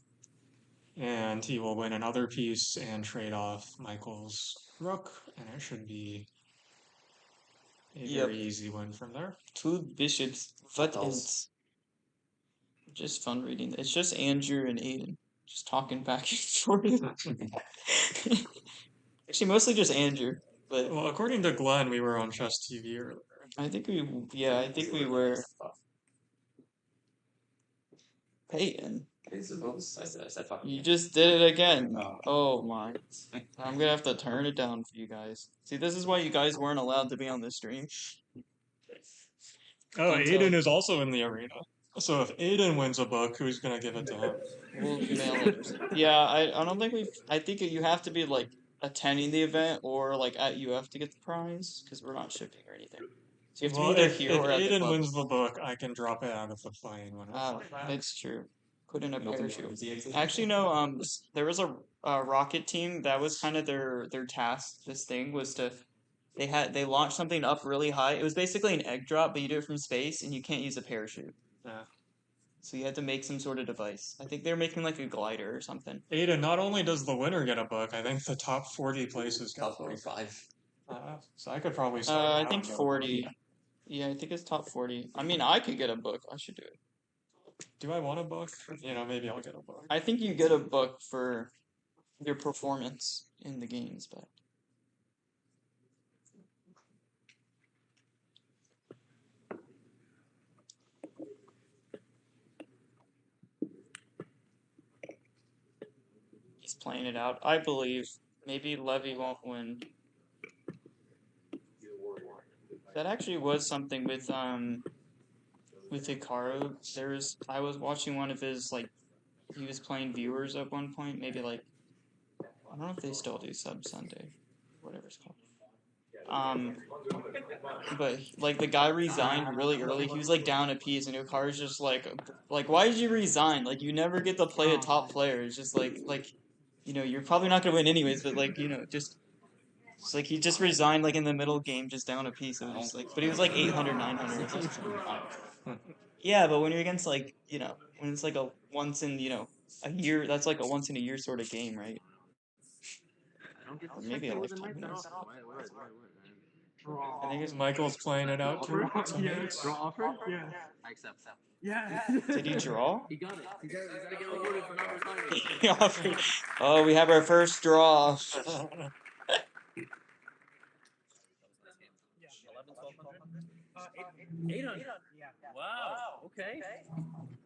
And he will win another piece and trade off Michael's rook, and it should be a very easy win from there. 2 bishops. What else? Just fun reading. It's just Andrew and Aiden just talking back and forth. Actually, mostly just Andrew. But well, according to Glenn, we were on Chess TV earlier. I think we were. Peyton. You just did it again. Oh my. I'm gonna have to turn it down for you guys. See, this is why you guys weren't allowed to be on the stream. Oh, Aiden is also in the arena. So if Aiden wins a book, who's gonna give it to him? We'll mail it. Yeah, I don't think I think you have to be like attending the event or like at UF to get the prize because we're not shipping or anything. So you have to be either here or at the club. If Aiden wins the book, I can drop it out of the plane when that's true. Put in a parachute. Actually, no. There was a rocket team that was kind of their task. This thing was to they launched something up really high. It was basically an egg drop, but you do it from space, and you can't use a parachute. Yeah. So you had to make some sort of device. I think they were making like a glider or something. Aiden, not only does the winner get a book, I think the top 40 places get top 45. So I could probably start. I think 40. Yeah, I think it's top 40. I mean, I could get a book. I should do it. Do I want a book? You know, maybe I'll get a book. I think you get a book for your performance in the games, but. He's playing it out. I believe maybe Levy won't win. That actually was something with Hikaru. I was watching one of his he was playing viewers at one point, maybe I don't know if they still do Sub Sunday, whatever it's called. But the guy resigned really early. He was down a piece, and Hikaru's just like why did you resign? You never get to play a top player. It's just you're probably not gonna win anyways, but just. It's he just resigned in the middle game, just down a piece. It was just but he was 800, 900 or something. Yeah, but when you're against when it's a once in a year, that's a once in a year sort of game, right? Or maybe a lifetime. I think it's Michael's playing it out too. Draw offer? Yeah. I accept. Yeah. Did he draw? He got it. He's got to get rewarded for not resigning. He offered. Oh, we have our first draw. 800. Yeah. Wow. Okay.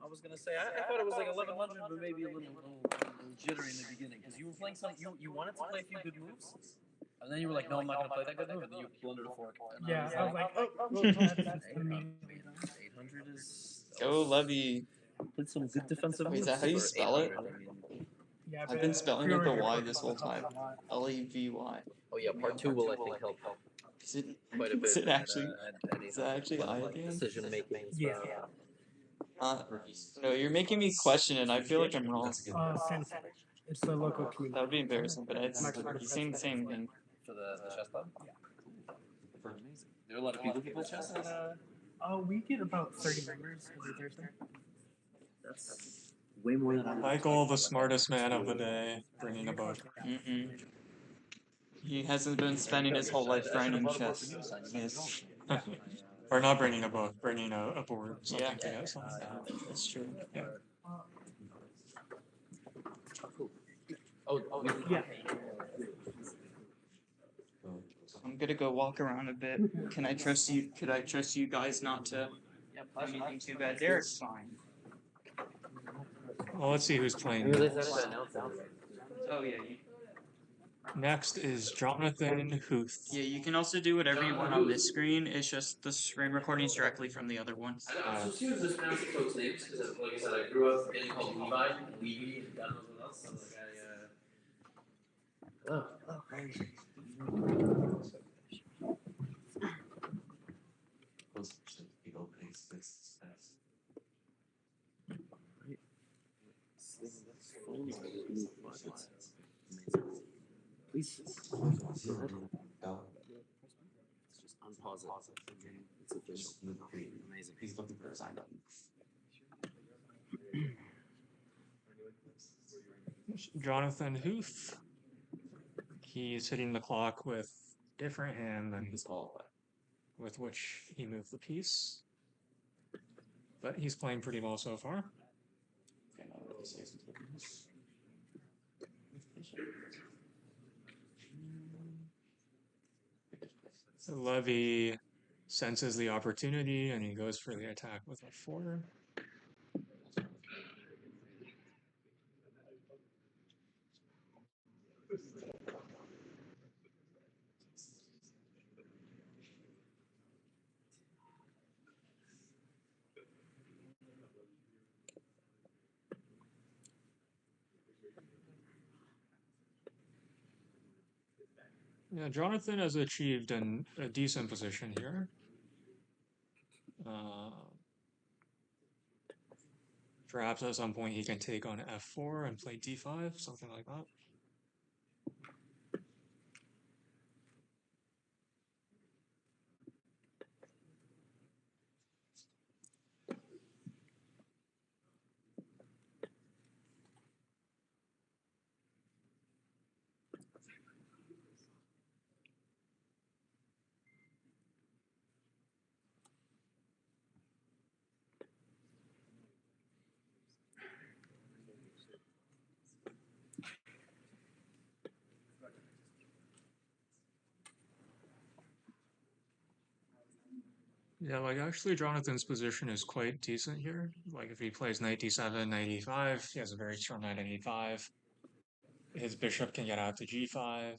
I was gonna say I thought it was 1100, but maybe a little jittery in the beginning because you were playing some. You wanted to play a few good moves, and then you were like, no, I'm not gonna play that good move, and then you blundered a fork. And yeah, I was like, oh, 800 is. Go Levy. Played some good defensive moves. Is that how you spell it? yeah, I've been spelling it the Y this whole time. Levy. Oh yeah, part 2 will I think help. Is it? Quite a bit. Is it actually? Is that actually I again? Decision making. Yeah. No, you're making me question it. I feel like I'm wrong. It's the local community. That would be embarrassing, but it's same thing. For the chess club? There are a lot of people who play chess We get about 30 members every Thursday. That's way more than I'm. Michael, the smartest man of the day, bringing a book. He hasn't been spending his whole life grinding chess. Yes. Or not bringing a book, bringing a board, something Yeah. to get something. That's true. Yeah. Oh, Yeah. I'm gonna go walk around a bit. Can I trust you? Could I trust you guys not to do anything too bad? Derek's fine. Well, let's see who's playing. Maybe next. Oh yeah. Next is Jonathan Huth. Yeah, you can also do whatever you want on this screen. It's just the screen recording is directly from the other one. I'm so serious mispronouncing folks' names because, like I said, I grew up getting called Levi, Levy, and God knows what else. So Please. Just unpause it. It's official. Amazing. He's looking for a sign button. Jonathan Huth. He's hitting the clock with different hand than with which he moved the piece. But he's playing pretty well so far. So Levy senses the opportunity and he goes for the attack with a 4. Yeah, Jonathan has achieved a decent position here. Perhaps at some point he can take on f4 and play d5, something like that. Yeah, like actually Jonathan's position is quite decent here. Like if he plays knight d7, knight e5, he has a very strong knight on e5. His bishop can get out to g5.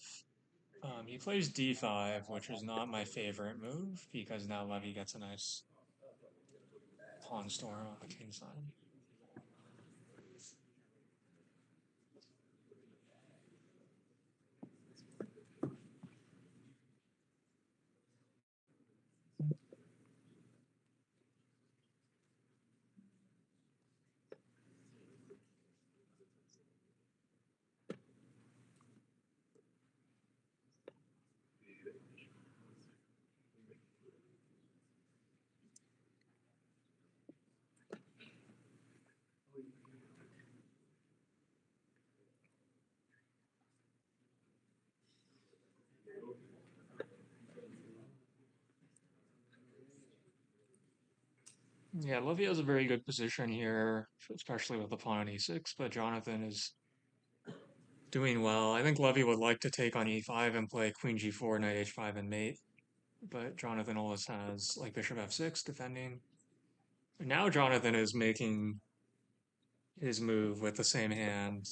He plays d5, which is not my favorite move because now Levy gets a nice pawn storm on the king side. Yeah, Levy has a very good position here, especially with the pawn on e6, but Jonathan is doing well. I think Levy would like to take on e5 and play queen g4, knight h5, and mate, but Jonathan always has like bishop f6 defending. And now Jonathan is making his move with the same hand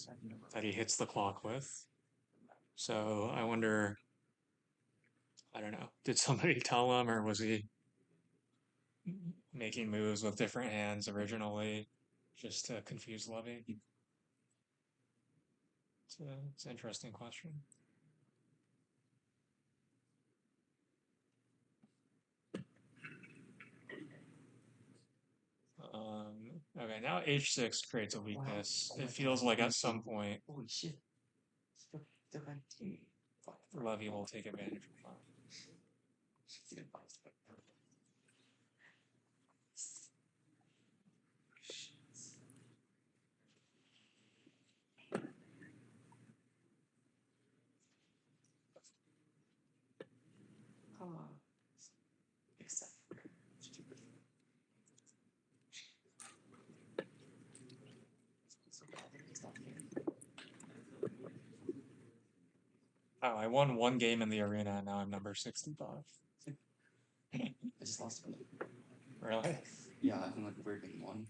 that he hits the clock with. So I wonder, I don't know, did somebody tell him or was he making moves with different hands originally just to confuse Levy? It's an interesting question. Okay, now h6 creates a weakness. It feels like at some point Holy shit. Levy will take advantage of that. Oh, I won one game in the arena, and now I'm number 65. I just lost one. Really? Yeah, I think like weird game one.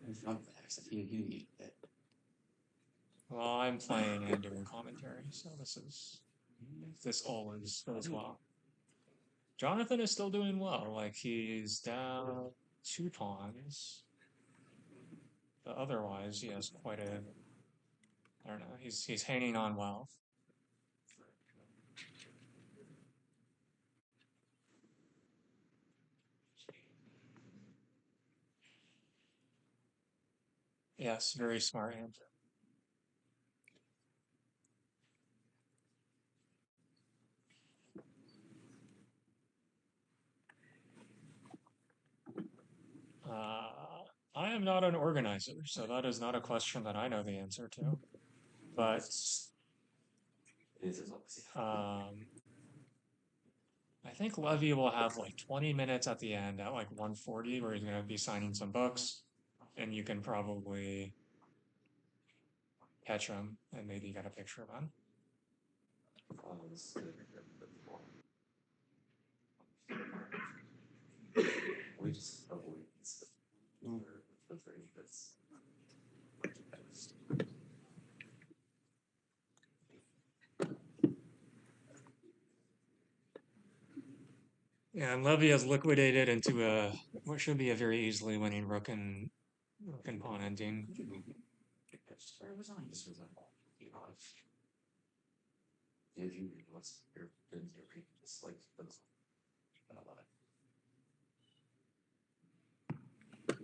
It's not except he needed it. Well, I'm playing and doing commentary, so this all is as well. Jonathan is still doing well. Like he's down 2 pawns, but otherwise he has quite a. I don't know. He's hanging on well. Yes, very smart answer. I am not an organizer, so that is not a question that I know the answer to. But I think Levy will have like 20 minutes at the end at like 1:40 where he's going to be signing some books, and you can probably catch him and maybe get a picture of him. We just avoid this. Yeah, and Levy has liquidated into what should be a very easily winning rook and pawn ending. Where was I? This was a if you what's your just like I love it.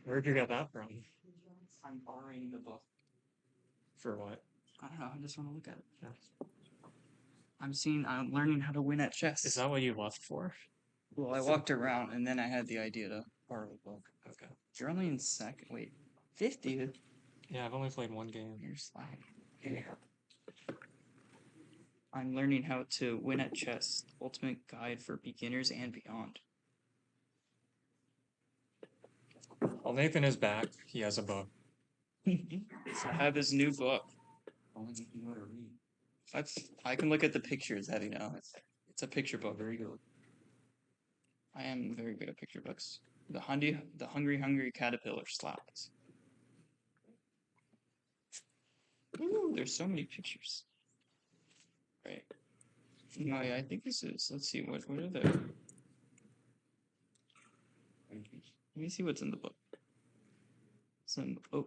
Where'd you get that from? I'm borrowing the book. For what? I don't know. I just want to look at it. I'm learning how to win at chess. Is that what you left for? Well, I walked around and then I had the idea to borrow the book. Okay. You're only in second. Wait, 50? Yeah, I've only played one game. You're slacking. Yeah. I'm learning how to win at chess. Ultimate guide for beginners and beyond. Well, Nathan is back. He has a book. So I have his new book. Only if you know how to read. I can look at the pictures that you know. It's a picture book. Very good. I am very good at picture books. The hungry caterpillar slaps. Ooh, there's so many pictures. Right. No, yeah, I think this is. Let's see what are the. Let me see what's in the book.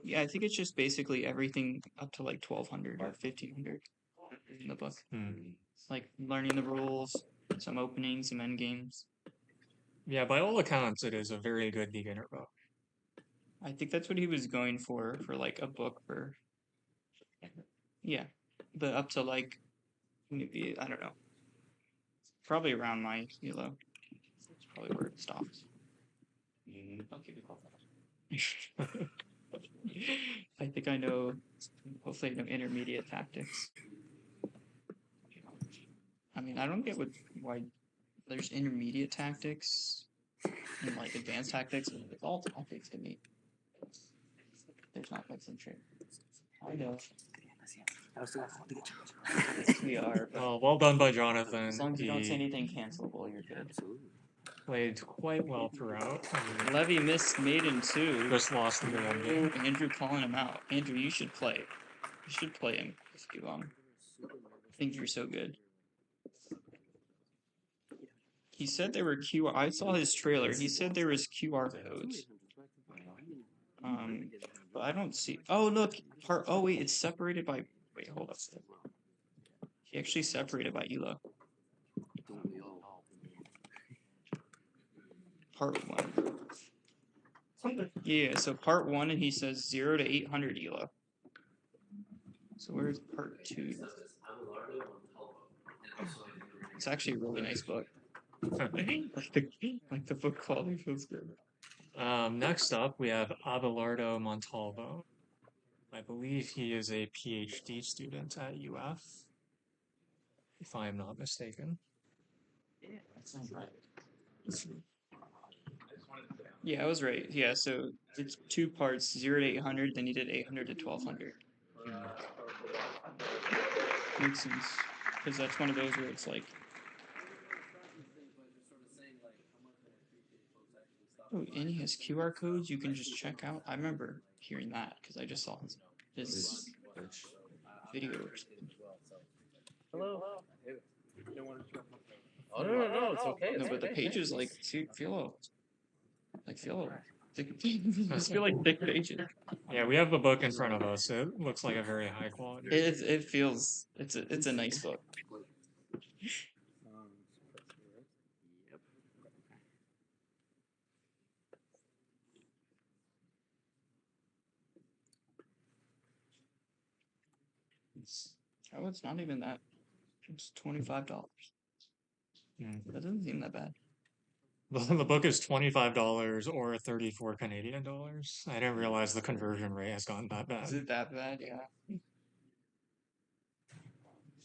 Yeah, I think it's just basically everything up to like 1200 or 1500 in the book. Like learning the rules, some openings, some end games. Yeah, by all accounts, it is a very good beginner book. I think that's what he was going for like a book for. Yeah, but up to like maybe I don't know. Probably around my That's probably where it stops. I'll give you a call. I think I know. Hopefully, I know intermediate tactics. I mean, I don't get why there's intermediate tactics and like advanced tactics. It's all tactics to me. There's not like some trick. I know. We are. Well done by Jonathan. As long as you don't say anything cancelable, you're good. Played quite well throughout. Levy missed maiden too. Just lost in the end game. Andrew calling him out. Andrew, you should play. You should play him if you I think you're so good. He said there were QR. I saw his trailer. He said there was QR codes. But I don't see. Oh look, Oh wait, it's separated by. Wait, hold up. He actually separated by ELO. Part 1. Yeah, so part 1, and he says 0 to 800 ELO. So where's part 2? It's actually a really nice book. like the book quality feels good. Next up, we have Abelardo Montalvo. I believe he is a PhD student at UF, if I am not mistaken. Yeah, that sounds right. Yeah, I was right. Yeah, so it's 2 parts, 0 to 800, then you did 800 to 1200. Makes sense. Because that's one of those where it's like, oh, and he has QR codes you can just check out. I remember hearing that because I just saw his video. Hello. Oh no, it's okay. No, but the pages like feel thick. Just feel like thick pages. Yeah, we have the book in front of us. It looks like a very high quality. It feels it's a nice book. Oh, it's not even that. It's $25. That doesn't seem that bad. The book is $25 or 34 Canadian dollars. I didn't realize the conversion rate has gotten that bad. Is it that bad? Yeah.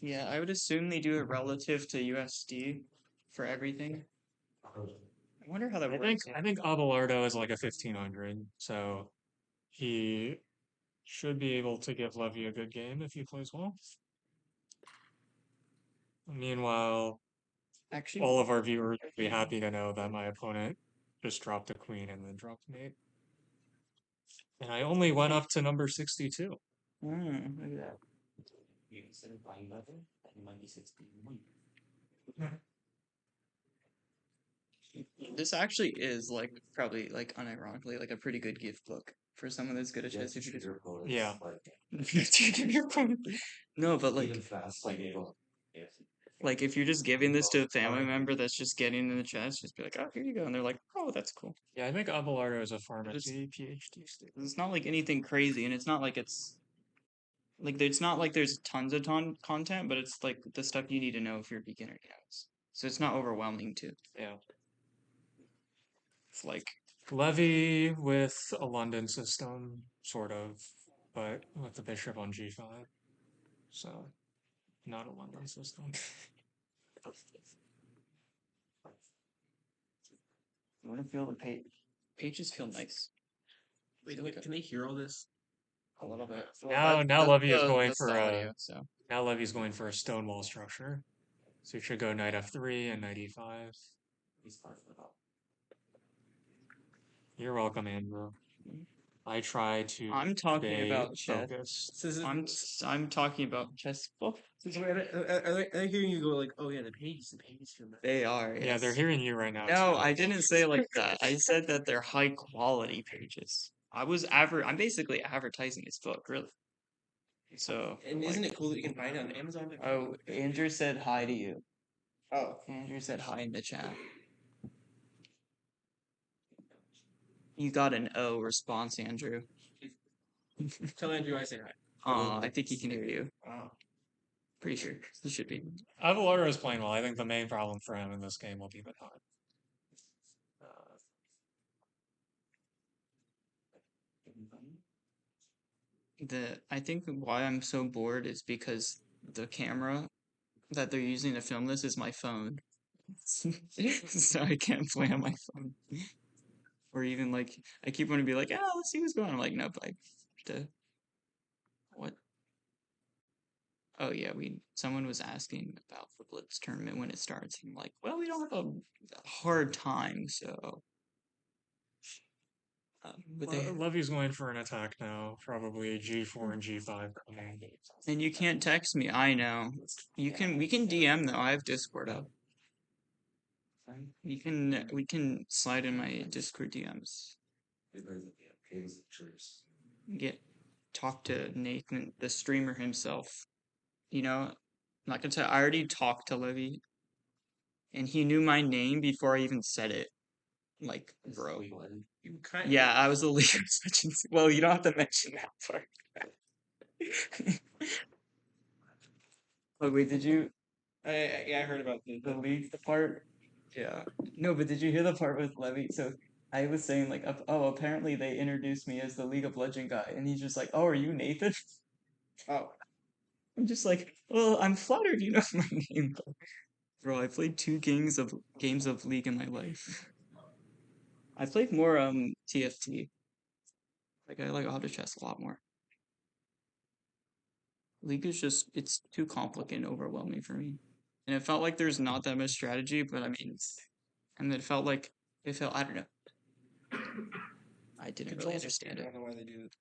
Yeah, I would assume they do it relative to USD for everything. I wonder how that works. I think Abelardo is like a 1500, so he should be able to give Levy a good game if he plays well. Meanwhile, Actually, all of our viewers would be happy to know that my opponent just dropped a queen and then dropped mate. And I only went up to number 62. look at that. This actually is like probably like unironically like a pretty good gift book for someone that's good at chess. If you just Yeah. No, but like if you're just giving this to a family member that's just getting in the chess, just be like, oh, here you go, and they're like, oh, that's cool. Yeah, I think Abelardo is a pharmacy PhD student. It's not like anything crazy, and it's not like it's not like there's tons of content, but it's like the stuff you need to know if you're a beginner. So it's not overwhelming too. Yeah. It's like Levy with a London system, sort of, but with the bishop on g5. So, not a London system. I want to feel the pages feel nice. Wait, can they hear all this? A little bit. Now Levy is going that's for the a audio, so. now Levy's going for a stonewall structure. So you should go knight f3 and knight e5. You're welcome, Andrew. I try to I'm talking about chess. focus. I'm talking about chess. Oh, Are they hearing you go like, oh yeah, the pages feel nice. they are. Yeah, Yes. they're hearing you right now. No, too. I didn't say it like that. I said that they're high quality pages. I'm basically advertising this book, really. So. And isn't it cool that you can find it on Amazon? Oh, Andrew said hi to you. Oh. Andrew said hi in the chat. You got an O response, Andrew. Tell Andrew I say hi. I think he can hear you. Oh. Pretty sure he should be. Abelardo is playing well. I think the main problem for him in this game will be the time. I think why I'm so bored is because the camera that they're using to film this is my phone. So I can't play on my phone. Or even like I keep wanting to be like, oh, let's see what's going on. I'm like, nope, what? Oh yeah, someone was asking about the Blitz tournament when it starts. I'm like, well, we don't have a hard time, so. Levy's going for an attack now, probably g4 and g5. And you can't text me. I know. We can DM though. I have Discord up. We can slide in my Discord DMs. Talk to Nathan, the streamer himself. You know, I'm not gonna tell. I already talked to Levy, and he knew my name before I even said it. Like, bro. Yeah, I was a League of Legends. Well, you don't have to mention that part. Oh wait, did you? Yeah, I heard about The League part? Yeah. No, but did you hear the part with Levy? So I was saying like, oh, apparently they introduced me as the League of Legend guy, and he's just like, oh, are you Nathan? Oh. I'm just like, well, I'm flattered you know my name, bro. I played 2 games of League in my life. I played more TFT. Like I like auto chess a lot more. League is just it's too complicated and overwhelming for me. And it felt like there's not that much strategy, but I mean it felt I don't know. I didn't really understand I it. don't know why they do it.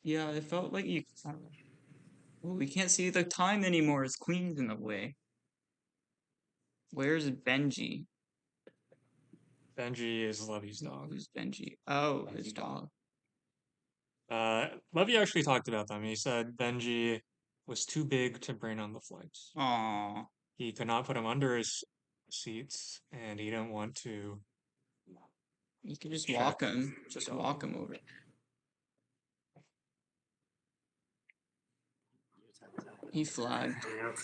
Yeah, it felt like I don't know. Well, we can't see the time anymore. His queen's in the way. Where's Benji? Benji is Levy's dog. Who's Benji? Oh, his dog. Levy actually talked about them. He said Benji was too big to bring on the flights. Aww. He could not put him under his seats, and he didn't want to. You can just walk him. Just walk him over. He flagged. Yeah, let's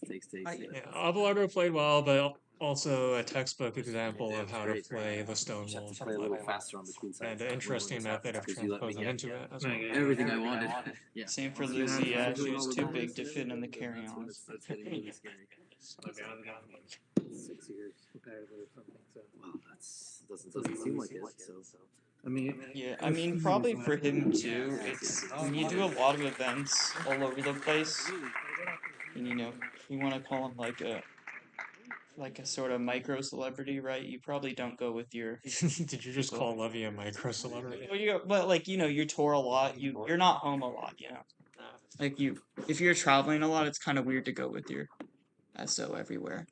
take. Yeah, Abelardo played well, but also a textbook example of how to play the stone wall. Play a little faster on the queen side. And an interesting method of transposing into it as well. Everything I wanted. Yeah. Same for Lucy. Yeah, she was too big to fit in the carry on. That's getting really scary. 6 years comparatively or something. So well, doesn't seem like it. So I mean, Yeah, I mean, probably for him too. It's when you do a lot of events all over the place, and you know, you want to call him like a sort of micro celebrity, right? You probably don't go with your. Did you just call Levy a micro celebrity? Well, but like you tour a lot. You're not home a lot, you know. Like if you're traveling a lot, it's kind of weird to go with your SO everywhere.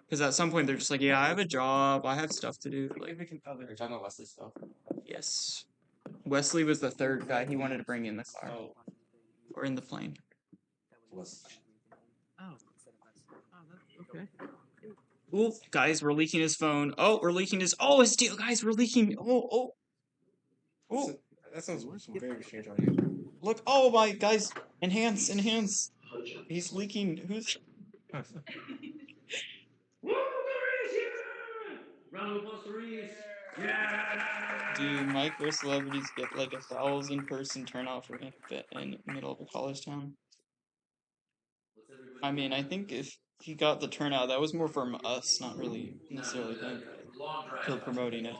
Because at some point they're just like, yeah, I have a job, I have stuff to do. Like, You're talking about Wesley stuff. yes, Wesley was the third guy he wanted to bring in the car or in the plane. okay. Ooh, guys, we're leaking his phone. Oh, we're leaking his. Oh, his deal, guys, we're leaking. Oh. That sounds very strange on you. Look. Oh my, guys, enhance. He's leaking. Who's? Round of applause for Reese. Yeah. Do micro celebrities get like 1,000-person turnout for in middle of a college town? I mean, I think if he got the turnout, that was more from us, not really necessarily him. Long drive. Still promoting it.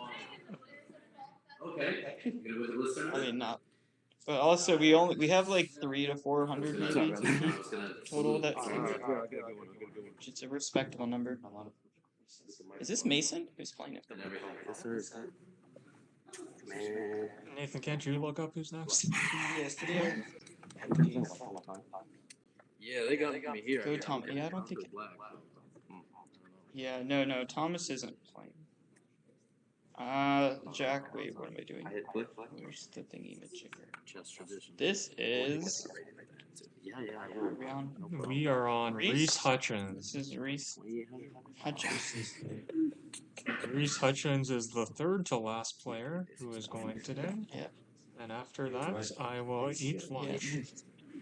Okay. You gonna go to the listener? I mean, not. But also, we have like 300 to 400 maybe total that. Which is a respectable number. Is this Mason? Who's playing it? Nathan, can't you look up who's next? Yes, Yeah, they got me here. Go Tom. Yeah, I don't think. Yeah, no, Thomas isn't playing. Jack, wait, what am I doing? Where's the thingy majigger? This is. We are on Reese Hutchins. This is Reese Hutchins. Reese Hutchins is the third to last player who is going today. Yeah. And after that, I will eat lunch. Yeah.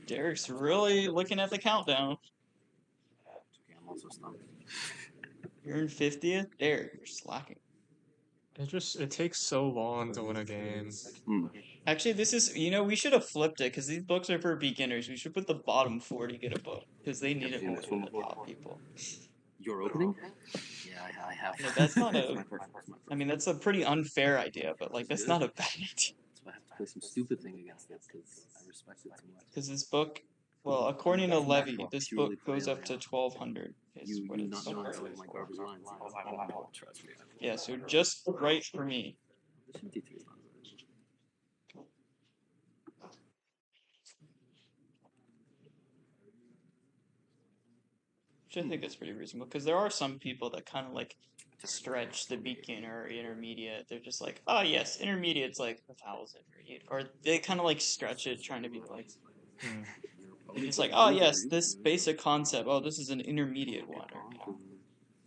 Derek's really looking at the countdown. I'm also stumped. You're in 50th? Derek, you're slacking. It takes so long to win a game. Actually, this is, we should have flipped it, because these books are for beginners. We should put the bottom 4 to get a book, because they need it more than the top people. Your opening? Yeah, I have. No, that's not I mean, that's a pretty unfair idea, but, like, that's not a bad idea. That's why I have to play some stupid thing against it, because I respect it too much. Because this book, well, according to Levy, this book goes up to 1,200. You not knowing my garbage lines. Trust me. Yeah, so just right for me. Which I think is pretty reasonable, because there are some people that kind of like stretch the beginner or intermediate. They're just like, oh yes, intermediate's like 1,000 or they kind of like stretch it, trying to be like, it's like, oh yes, this basic concept. Oh, this is an intermediate one, or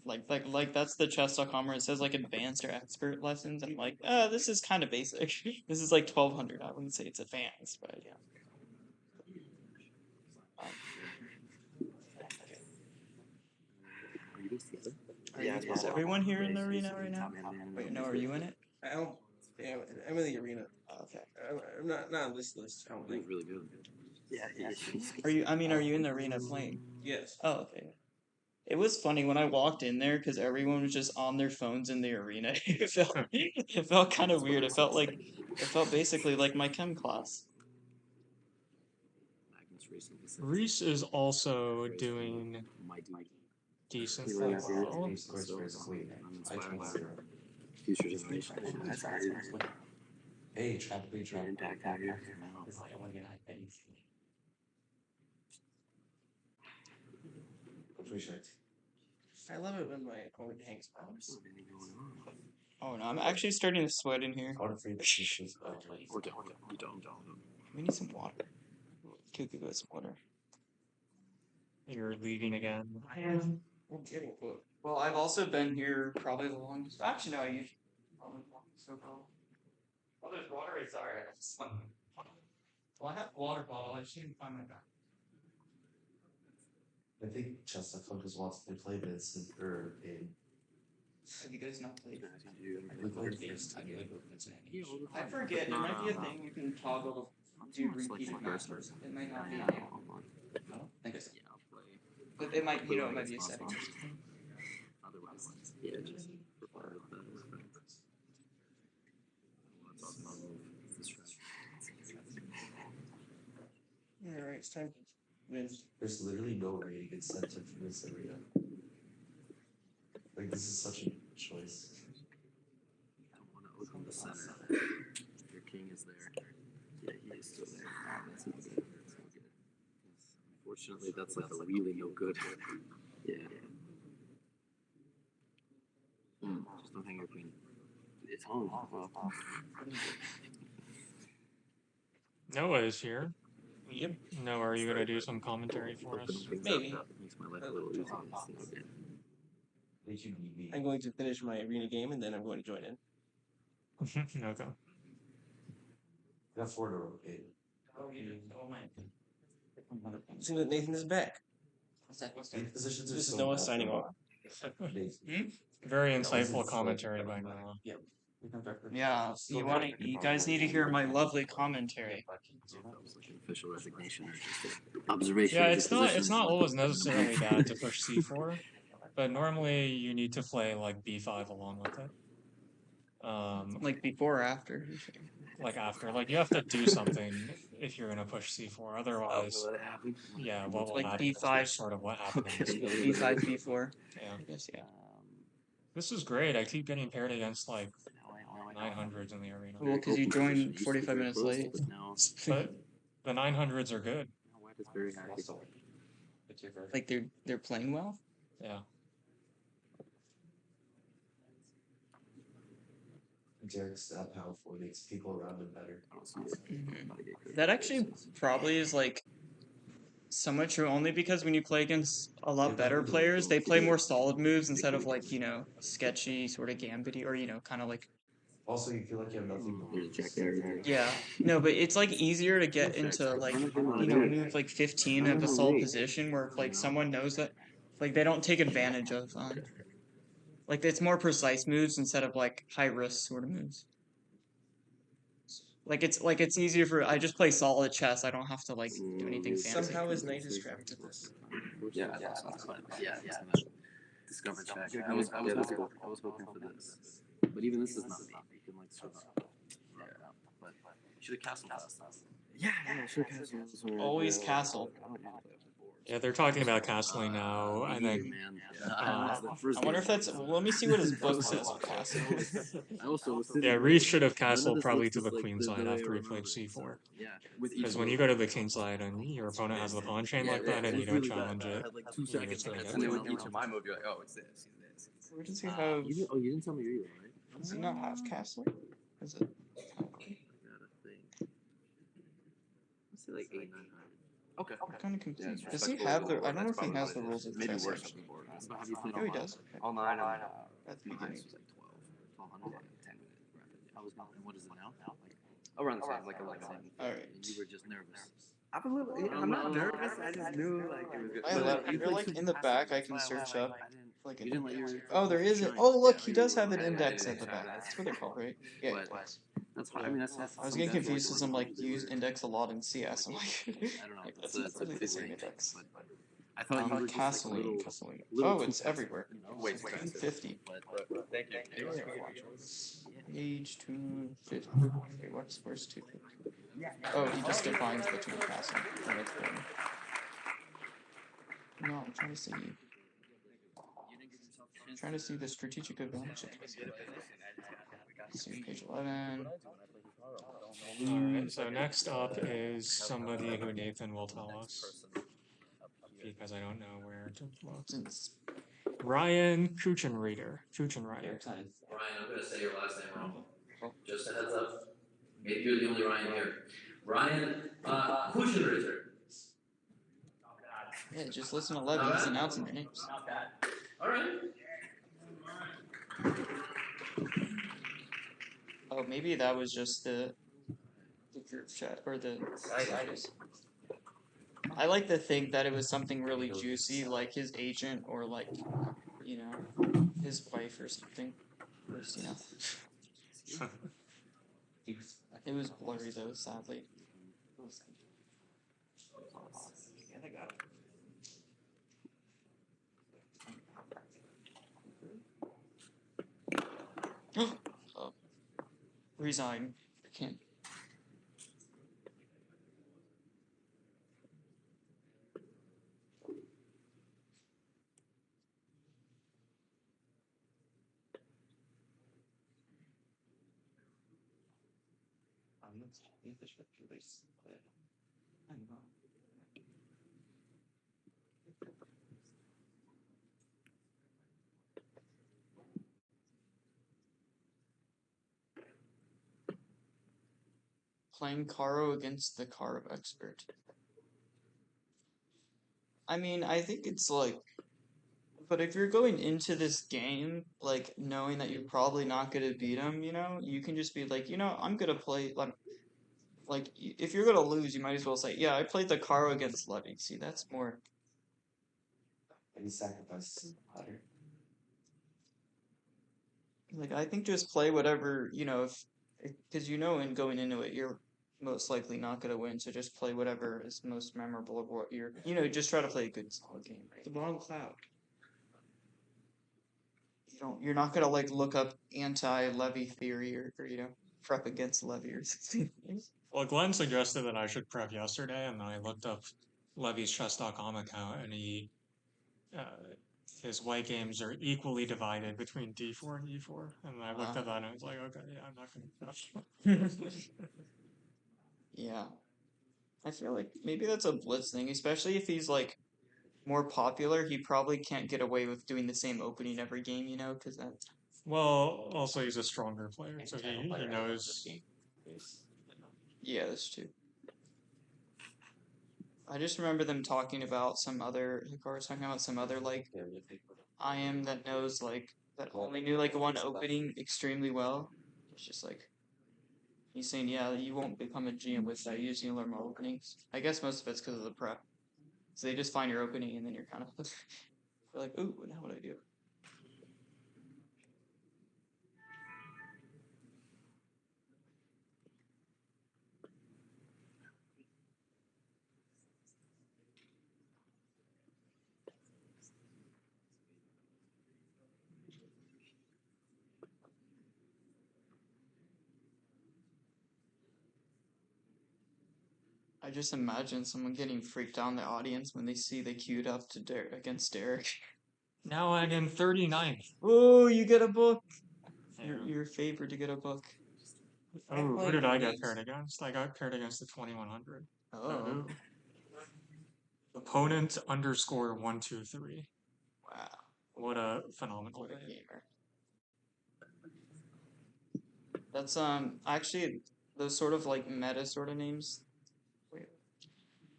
like that's the chess.com where it says like advanced or expert lessons. I'm like, this is kind of basic. This is like 1,200. I wouldn't say it's advanced, but yeah. Is everyone here in the arena right now? Wait, no, are you in it? I don't. Yeah, I'm in the arena. Oh, okay. I'm not on this list. I don't think. Really good. Yeah. Are you in the arena playing? Yes. Oh, okay. It was funny when I walked in there because everyone was just on their phones in the arena. It felt kind of weird. It felt basically like my chem class. Reese is also doing decently well. Future generation. That's crazy. Hey, trap. Impact out here. It's like I want to get high pennies. I love it when my opponent hangs bombs. Oh no, I'm actually starting to sweat in here. Or don't. You don't. We need some water. Cuckoo got some water. You're leaving again. I am. Well, I've also been here probably the longest. Actually, no, you. So cool. Oh, there's water. It's alright. Well, I have a water bottle. I just need to find my bag. I think Chester Focus wants to play this or a. Have you guys not played? We played first. I forget. There might be a thing you can toggle to repeated matches. It might not be. I guess. But it might, it might be a setting. Otherwise, yeah, just prefer Alright, it's time to win. There's literally no rating incentive for this arena. Like, this is such a choice. I want to open the center. Your king is there. Yeah, he is still there. That's not good. That's not good. Unfortunately, that's like a really no good. Yeah. Just don't hang your queen. It's home. Noah is here. Yep. Noah, are you gonna do some commentary for us? Maybe. Makes my life a little easier. It's no good. I'm going to finish my arena game and then I'm going to join in. Okay. Got 4 to rotate. Seems that Nathan is back. Positions are This is so Noah bad signing for- off. Very insightful commentary by Noah. Yeah, you guys need to hear my lovely commentary. That was like an official resignation or just an observation. Yeah, of it's your not position. always necessarily bad to push c4, but normally you need to play like b5 along with it. Like before or after? Like after, like you have to do something if you're gonna push c4. Otherwise, Let it happen. yeah, what will Like happen is b5. just sort of what happened in this Okay. game. B5, B4. Yeah, I guess, yeah. this is great. I keep getting paired against like 900s in the arena. Well, because you joined 45 minutes late. But now But the 900s are good. White is very happy. Like they're playing well. Yeah. Derek's that powerful makes people around him better. That actually probably is like somewhat true only because when you play against a lot better players, they play more solid moves instead of like, sketchy sort of gambity or, kind of like. Also, you feel like you have nothing to lose. Check there. Yeah. No, but it's like easier to get into like, move like 15 of a solid position where like someone knows that like they don't take advantage of like it's more precise moves instead of like high risk sort of moves. Like it's easier for I just play solid chess. I don't have to like do anything fancy. Somehow his knight is trapped to this. Yeah. Discover check. I was hoping for this, but even this is not me. You can like sort of. Yeah, but you should have castle fast. Yeah, should have castle. Always castle. Yeah, they're talking about castling now, and then I wonder if that's. Well, let me see what his book says on castle. yeah, Reese should have castled probably to the queen side after he played c4. Yeah, Because when you go to the king side and your opponent has the pawn chain like that and you don't challenge it, you're just gonna get And then killed. with each of my move, you're like, oh, it's this. Where does he have? You didn't tell me your elo, right? Does he not have castle? Is it? Let's say like 8, 900. Okay. I'm kind of confused. Yeah, Does he respectable have the? rule, I don't know if that's he has the probably rules of maybe chess. worse Actually. than the board. So have you played Oh, he all does. Okay. All 9 and At the My beginning. highest was like 1200. 10 minute rapid. I was not. And what is it now? Like Around the same, like around the same. Alright. and you were just nervous. I'm a little. I'm not nervous. I just knew like it was good. If you're like in the back, I can search up. Like You didn't let your. oh, there is it. Oh, look, he does have an index at the back. That's what they're called, right? Yeah. But that's fine. I mean, that's. I was getting confused because I'm like use index a lot in CS. I'm like, I don't know. like, that's not really the same index. But I thought you were just like a little, Castling. little Oh, too it's passive, everywhere. you know? Wait, Like, 250. Thank you. Page 250. Wait, where's 250? Oh, he just defines the two castling. Oh, that's boring. No, I'm trying to see. I'm trying to see the strategic advantage. See page 11. Alright, so next up is somebody who Nathan will tell us. Because I don't know where to look. Ryan Kuchenrieder. Ryan, I'm gonna say your last name wrong. Just a heads up. Maybe you're the only Ryan here. Ryan Huschenritter. Yeah, just listen to Levy. He's announcing their names. Not bad. All right. Oh, maybe that was just the group chat or the. I like to think that it was something really juicy, like his agent or like, you know, his wife or something. Just, you know. It was blurry though, sadly. Oh. Resign. I can't. Playing Caro against the Caro expert. I mean, I think it's like, but if you're going into this game, like, knowing that you're probably not gonna beat him, you know, you can just be like, you know, I'm gonna play, if you're gonna lose, you might as well say, yeah, I played the Caro against Levy. See, that's more. And he sacrificed Hunter. Like, I think just play whatever, you know, because you know, in going into it, you're most likely not gonna win, so just play whatever is most memorable of what you know, just try to play a good solid game, right? The bottom cloud. You're not gonna like look up anti-Levy theory or you know, prep against Levy or something. Well, Glenn suggested that I should prep yesterday, and I looked up Levy's chess.com account, and his white games are equally divided between d4 and e4. And I looked at that and I was like, okay, yeah, I'm not gonna prep. Yeah. I feel like maybe that's a Blitz thing, especially if he's like more popular. He probably can't get away with doing the same opening every game, you know, because that. Well, also he's a stronger player, so he knows. Yeah, that's true. I just remember them talking about some other. Hikaru was talking about some other like IM that knows like that only knew like one opening extremely well. It's just like he's saying, yeah, you won't become a GM with that. You just need to learn more openings. I guess most of it's because of the prep. So they just find your opening and then you're kind of you're like, ooh, now what do I do? I just imagine someone getting freaked out in the audience when they see they queued up to against Derek. Now I'm in 39th. Oh, you get a book. You're favored to get a book. Oh, who did I get paired against? I got paired against the 2100. Oh. Opponent _123. Wow. What a phenomenal gamer. That's actually those sort of like meta sort of names. Wait.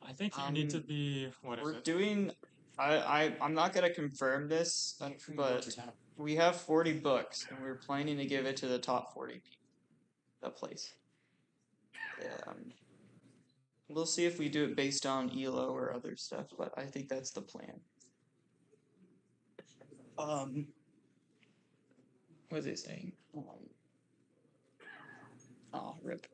I think you need to be We're doing I'm not gonna confirm this, but we have 40 books and we're planning to give it to the top 40 people that place. We'll see if we do it based on ELO or other stuff, but I think that's the plan. What is it saying? Oh, rip.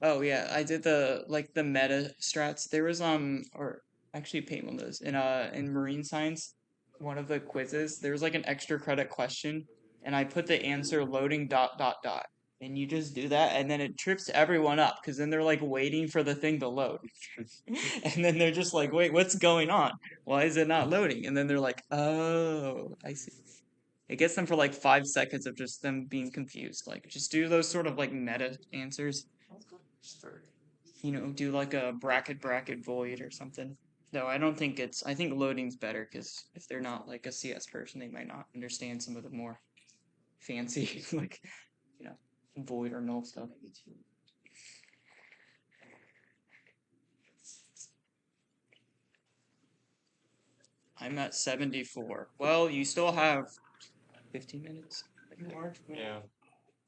Oh yeah, I did the meta strats. There was or actually Peyton will knows. In marine science, one of the quizzes, there was like an extra credit question, and I put the answer loading ... And you just do that, and then it trips everyone up because then they're like waiting for the thing to load. And then they're just like, wait, what's going on? Why is it not loading? And then they're like, oh, I see. It gets them for like 5 seconds of just them being confused. Like, just do those sort of like meta answers. You know, do like a bracket void or something. No, I don't think I think loading's better because if they're not like a CS person, they might not understand some of the more fancy, like, you know, void or null stuff. I'm at 74. Well, you still have 15 minutes. Yeah.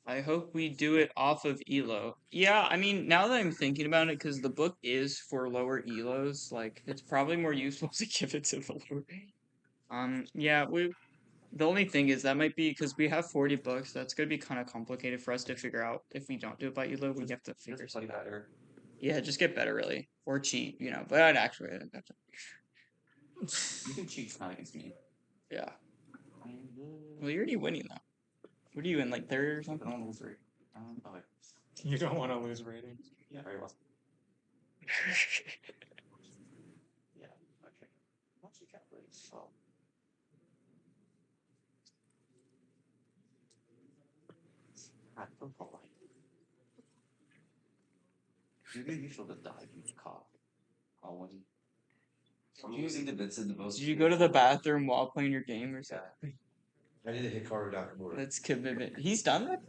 I hope we do it off of Elo. Yeah, I mean, now that I'm thinking about it, because the book is for lower Elos, like, it's probably more useful to give it to the lower. Yeah, the only thing is that might be, because we have 40 books, that's going to be kind of complicated for us to figure out. If we don't do it by Elo, we have to figure something out. Yeah, just get better, really. Or cheat, you know, but actually, I don't have to. You can cheat tonight against me. Yeah. Well, you're already winning, though. What are you in, like, third or something? Oh, three. Okay. You don't want to lose ratings. Yeah, very well. Yeah, okay. Once you calculate, so. Maybe you should have died, you cop. I'm using the bits in the most. Did you go to the bathroom while playing your game or something? I need to hit Carter Dr. That's commitment. He's done that?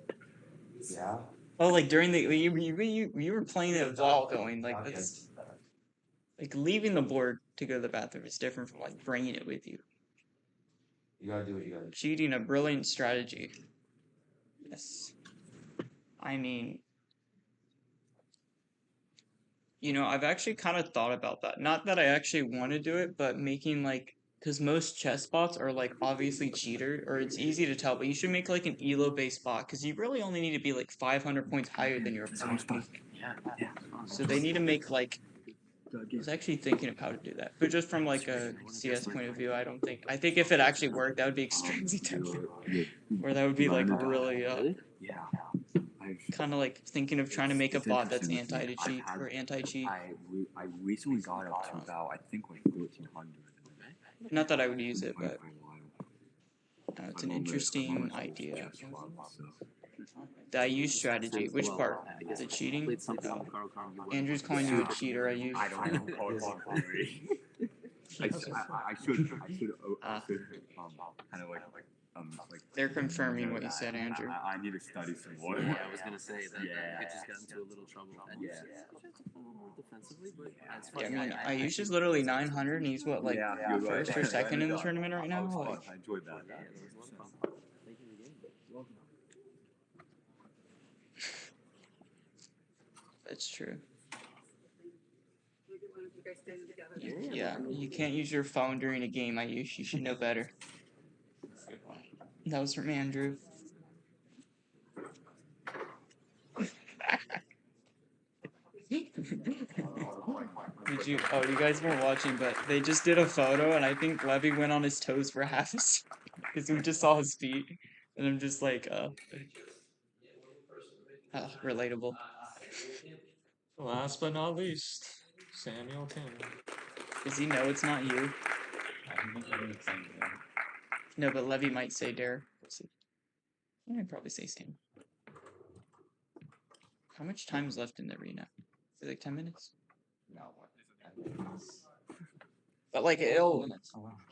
Yeah. Oh, like during the you were playing it while going, like that's like leaving the board to go to the bathroom is different from like bringing it with you. You gotta do what you gotta do. Cheating, a brilliant strategy. Yes. I mean, you know, I've actually kind of thought about that. Not that I actually want to do it, but making like, because most chess bots are like obviously cheater, or it's easy to tell, but you should make like an elo based bot because you really only need to be like 500 points higher than your opponent. Yeah. So they need to make like, I was actually thinking of how to do that, but just from like a CS point of view, I think if it actually worked, that would be extremely tempting. Or that would be like really, Yeah. kind of like thinking of trying to make a bot that's anti-cheat or anti-cheat. I recently got up to about, I think, like 1,300. Not that I would use it, but it's an interesting idea. The I use strategy. Which part? The cheating? Andrew's calling you a cheater. I use. I don't know. I should kind of like They're confirming what you said, Andrew. I need to study some more. Yeah, I was gonna say that I just got into a little trouble. And defensively, but it's Yeah, I fine. mean, Ayush is literally 900, and he's what, like first or second in the tournament right now. Like, I enjoyed that. Yeah, there was a lot of fun. Thank you again. that's true. Yeah, you can't use your phone during a game, Ayush. You should know better. That was from Andrew. You guys weren't watching, but they just did a photo, and I think Levy went on his toes for half a second because we just saw his feet, and I'm just like, relatable. Last but not least, Samuel Tim. Does he know it's not you? No, but Levy might say Dare. I'd probably say Sam. How much time is left in the arena? Is it like 10 minutes? No, But like it'll.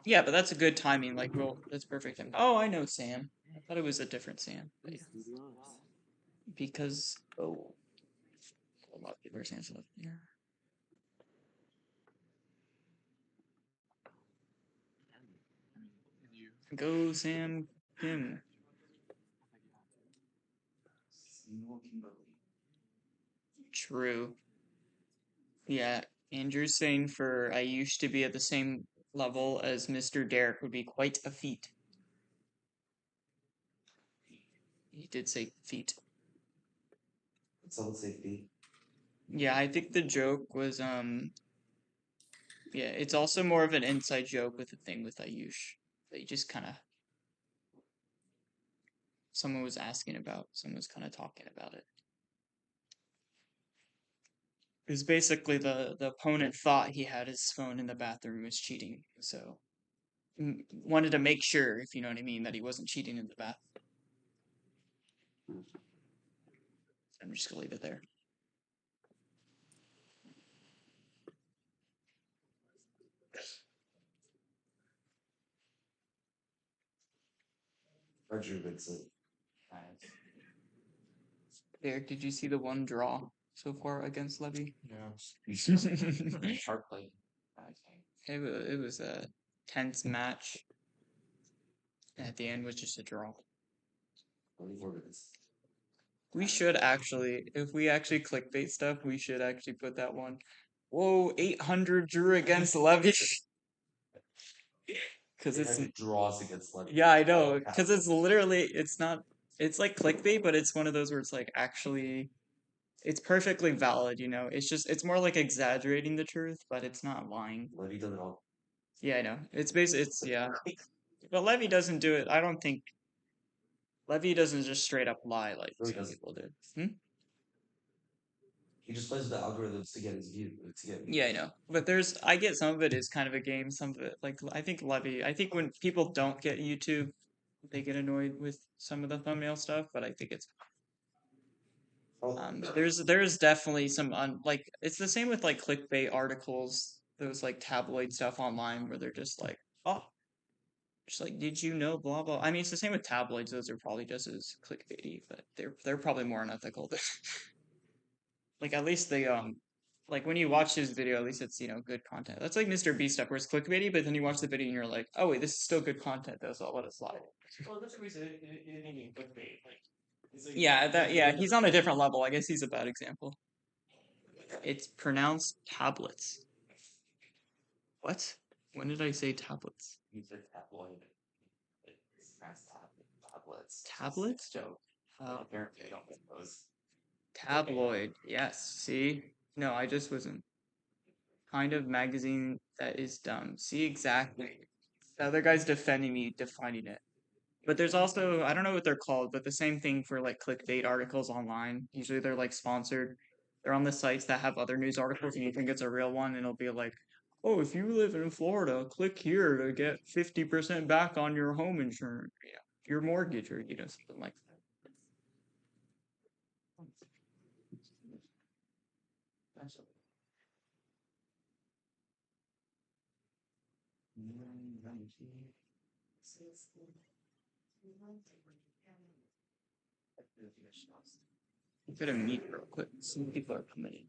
Yeah, but that's a good timing. Like, well, that's perfect. Oh, I know Sam. I thought it was a different Sam. But yeah. Because a lot of people are Sam's left here. Go Sam Kim. True. Yeah, Andrew's saying for I used to be at the same level as Mr. Derek would be quite a feat. He did say feat. Someone say feet. Yeah, I think the joke was Yeah, it's also more of an inside joke with the thing with Ayush. They just kind of someone was asking about, someone was kind of talking about it. Because basically the opponent thought he had his phone in the bathroom and was cheating, so wanted to make sure, if you know what I mean, that he wasn't cheating in the bathroom. I'm just gonna leave it there. Roger Vincent. Derek, did you see the one draw so far against Levy? Yeah. Sharp play. It was a tense match. And at the end was just a draw. We should actually, if we actually clickbait stuff, we should actually put that one. Whoa, 800 drew against Levy. Because it's draws against Levy. yeah, I know. Because it's literally, it's not, it's like clickbait, but it's one of those where it's like actually, it's perfectly valid, you know. It's just, it's more like exaggerating the truth, but it's not lying. Levy does it all. Yeah, I know. It's basically, it's, yeah. But Levy doesn't do it, I don't think, Levy doesn't just straight up lie like some people do. He just plays the algorithms to get his view. Yeah, I know. But I get some of it is kind of a game, some of it, like, I think when people don't get YouTube, they get annoyed with some of the thumbnail stuff, but I think it's, there's definitely some, like, it's the same with, like, clickbait articles, those, like, tabloid stuff online where they're just like, oh, just like, did you know, blah, blah. I mean, it's the same with tabloids, those are probably just as clickbaity, but they're probably more unethical. Like, at least they, like, when you watch his video, at least it's, you know, good content. That's like Mr. Beast stuff, where it's clickbaity, but then you watch the video and you're like, oh, wait, this is still good content, though, so I'll let it slide. Well, that's the reason it didn't even clickbait. Yeah, he's on a different level. I guess he's a bad example. It's pronounced tablets. What? When did I say tablets? You said tabloid. It's tablets. Tablets? Joke. Apparently, I don't get those. Tabloid. Yes. See? No, I just wasn't. Kind of magazine that is dumb. See, exactly. The other guy's defending me, defining it. But there's also, I don't know what they're called, but the same thing for like clickbait articles online. Usually they're like sponsored. They're on the sites that have other news articles and you think it's a real one and it'll be like, oh, if you live in Florida, click here to get 50% back on your home insurance, you know, your mortgage or, you know, something like that. I'm gonna meet real quick. Some people are coming in.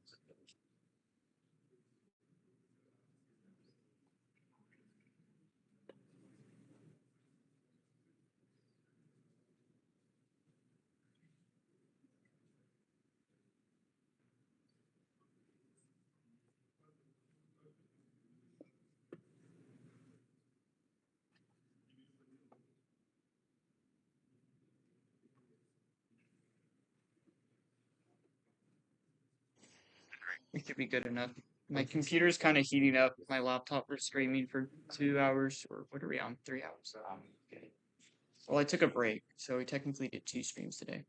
It should be good enough. My computer's kind of heating up. My laptop was streaming for 2 hours, or what are we on? 3 hours. Well, I took a break, so we technically did 2 streams today.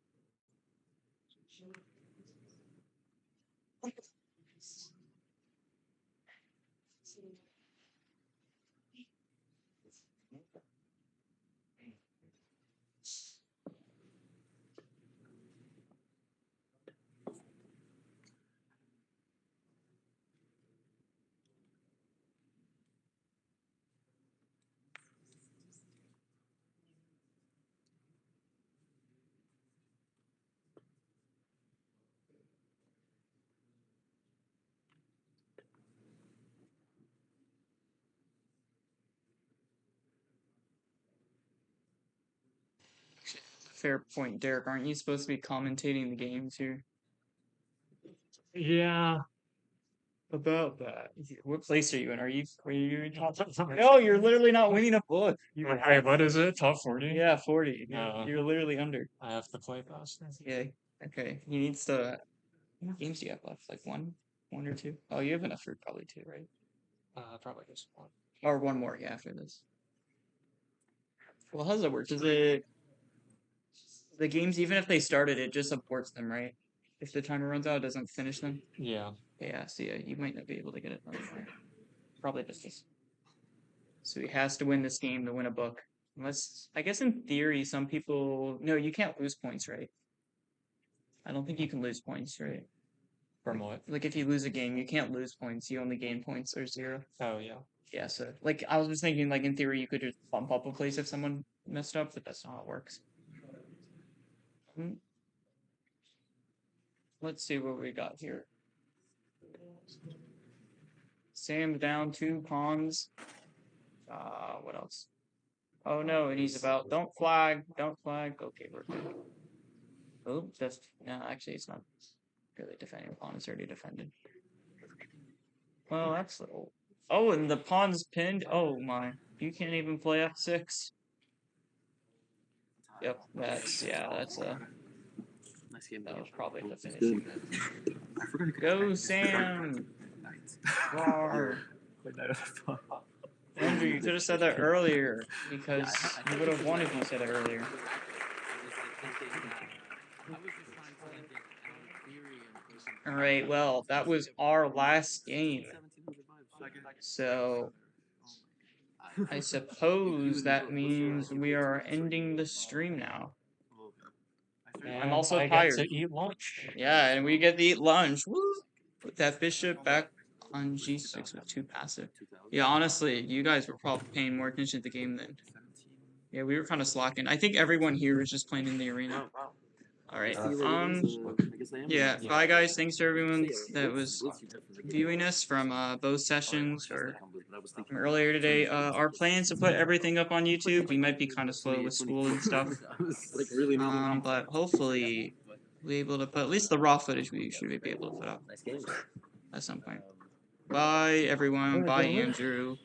Fair point, Derek. Aren't you supposed to be commentating the games here? Yeah. About that. What place are you in? Are you in top? No, you're literally not winning a book. Wait, what is it? Top 40? Yeah, 40. No. You're literally under. I have to play faster. Yeah. Okay. He needs to. How many games do you have left? Like one or two? Oh, you have enough for probably 2, right? Probably just one. Or one more, yeah, after this. Well, how does it work? Does it... The games, even if they started, it just aborts them, right? If the timer runs out, it doesn't finish them? Yeah. Yeah, so yeah, you might not be able to get it done. Probably just this. So he has to win this game to win a book. Unless, I guess in theory, some people... No, you can't lose points, right? I don't think you can lose points, right? From what? Like, if you lose a game, you can't lose points. You only gain points or 0. Oh, yeah. Yeah, so, like, I was just thinking, like, in theory, you could just bump up a place if someone messed up, but that's not how it works. Let's see what we got here. Sam's down 2 pawns. What else? Oh no, and he's about, don't flag. Okay, we're good. Oh, that's, no, actually it's not really defending. Pawn is already defended. Well, that's little. Oh, and the pawn's pinned. Oh my, you can't even play f6. Yep, that's a... Nice game. That was probably the It's finishing. good. I forgot to Go, Sam! Roar. Andrew, you could have said that earlier, because you would have won if you said it earlier. Alright, well, that was our last game. So, I suppose that means we are ending the stream now. I'm also I tired. get to eat lunch. Yeah, and we get to eat lunch. Woo! Put that bishop back on g6 with 2 passive. Yeah, honestly, you guys were probably paying more attention to the game than... Yeah, we were kind of slacking. I think everyone here was just playing in the arena. Alright, yeah, bye guys. Thanks to everyone that was viewing us from both sessions or from earlier today. Our plans to put everything up on YouTube. We might be kind of slow with school and stuff. But hopefully we'll be able to put at least the raw footage we should be able to put up at some point. Bye everyone. Bye Andrew.